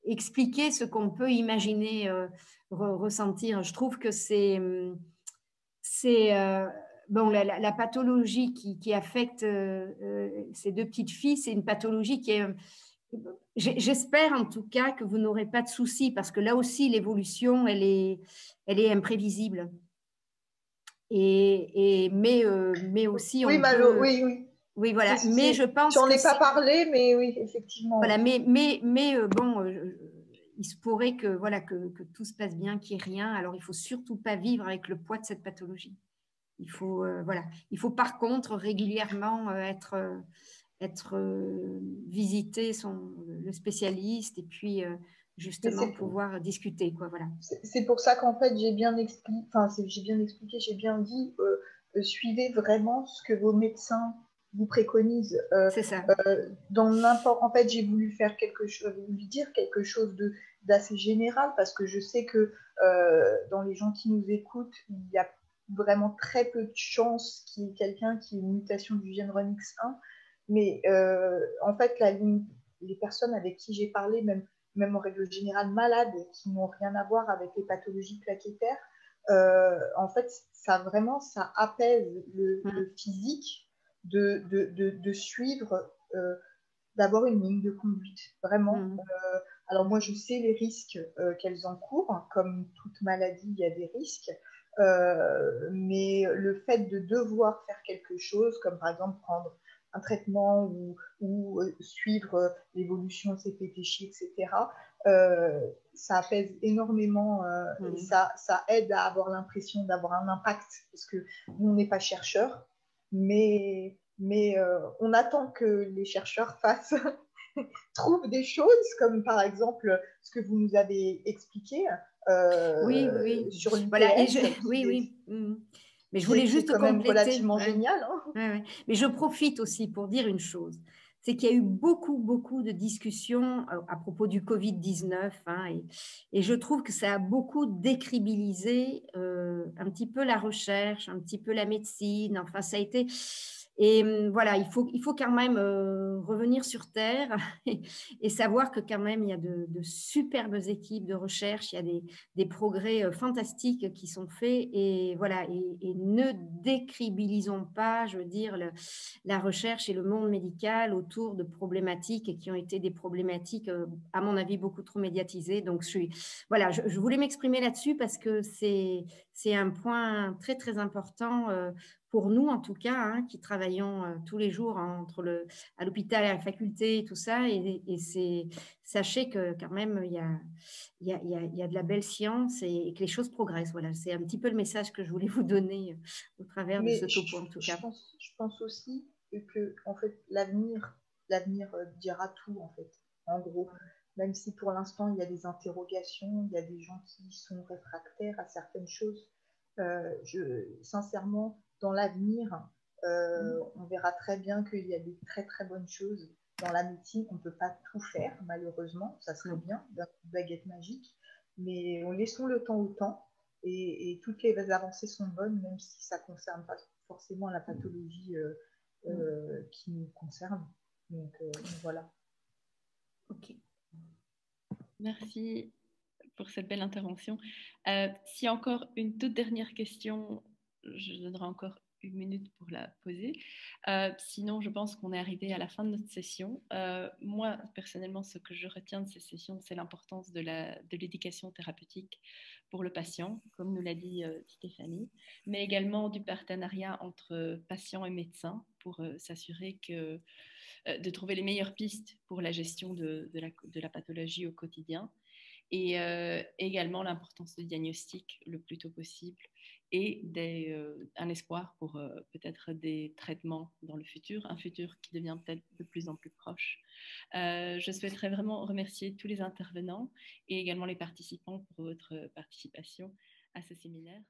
expliqué ce qu'on peut imaginer ressentir. Je trouve que c'est bon, la pathologie qui affecte ces deux petites filles, c'est une pathologie qui est... J'espère en tout cas que vous n'aurez pas de soucis parce que là aussi, l'évolution, elle est imprévisible. Mais aussi, oui, oui. Oui, voilà. Mais je pense que... J'en ai pas parlé, mais oui, effectivement. Voilà, mais bon, il se pourrait que, voilà, que tout se passe bien, qu'il n'y ait rien. Alors, il ne faut surtout pas vivre avec le poids de cette pathologie. Il faut, voilà. Il faut par contre régulièrement visiter le spécialiste et puis justement pouvoir discuter. Quoi, voilà. C'est pour ça qu'en fait, j'ai bien expliqué, j'ai bien dit, suivez vraiment ce que vos médecins vous préconisent. C'est ça. En fait, j'ai voulu faire dire quelque chose d'assez général parce que je sais que dans les gens qui nous écoutent, il y a vraiment très peu de chances qu'il y ait quelqu'un qui ait une mutation du gène RUNX1. Mais en fait, les personnes avec qui j'ai parlé, même en règle générale malades, qui n'ont rien à voir avec les pathologies plaquettaires, en fait, ça apaise le physique de suivre, d'avoir une ligne de conduite, vraiment. Alors moi, je sais les risques qu'elles encourent, comme toute maladie, il y a des risques, mais le fait de devoir faire quelque chose, comme par exemple prendre un traitement ou suivre l'évolution de ses PTCH, etc., ça apaise énormément et ça aide à avoir l'impression d'avoir un impact, parce que nous, on n'est pas chercheurs, mais on attend que les chercheurs trouvent des choses, comme par exemple ce que vous nous avez expliqué oui. sur l'IPS. Voilà, oui. Mais je voulais juste quand même compléter. Relativement génial. Hein. Ouais. Mais je profite aussi pour dire une chose. C'est qu'il y a eu beaucoup de discussions à propos du Covid-19 hein, et je trouve que ça a beaucoup décrédibilisé un petit peu la recherche, un petit peu la médecine. Enfin, ça a été... Et voilà, il faut quand même revenir sur Terre et savoir que quand même, il y a de superbes équipes de recherche, il y a des progrès fantastiques qui sont faits et voilà, et ne décrédibilisons pas, je veux dire, la recherche et le monde médical autour de problématiques qui ont été des problématiques, à mon avis, beaucoup trop médiatisées. Donc, je voulais m'exprimer là-dessus parce que c'est un point très, très important pour nous en tout cas, hein, qui travaillons tous les jours à l'hôpital, à la faculté et tout ça. Sachez que quand même, il y a de la belle science et que les choses progressent. Voilà, c'est un petit peu le message que je voulais vous donner au travers de ce topo en tout cas. Je pense aussi que en fait, l'avenir dira tout en fait. En gros, même si pour l'instant il y a des interrogations, il y a des gens qui sont réfractaires à certaines choses, sincèrement, dans l'avenir, on verra très bien qu'il y a des très très bonnes choses dans la médecine. On ne peut pas tout faire, malheureusement, ça serait bien, d'une baguette magique, mais laissons le temps au temps. Et toutes les avancées sont bonnes, même si ça ne concerne pas forcément la pathologie qui nous concerne. Donc voilà. Ok. Merci pour cette belle intervention. S'il y a encore une toute dernière question, je donnerai encore 1 minute pour la poser. Sinon, je pense qu'on est arrivé à la fin de notre session. Moi, personnellement, ce que je retiens de ces sessions, c'est l'importance de l'éducation thérapeutique pour le patient, comme nous l'a dit Stéphanie, mais également du partenariat entre patients et médecins pour s'assurer de trouver les meilleures pistes pour la gestion de la pathologie au quotidien. Et également l'importance du diagnostic le plus tôt possible et un espoir pour peut-être des traitements dans le futur, un futur qui devient peut-être de plus en plus proche. Je souhaiterais vraiment remercier tous les intervenants et également les participants pour votre participation à ce séminaire.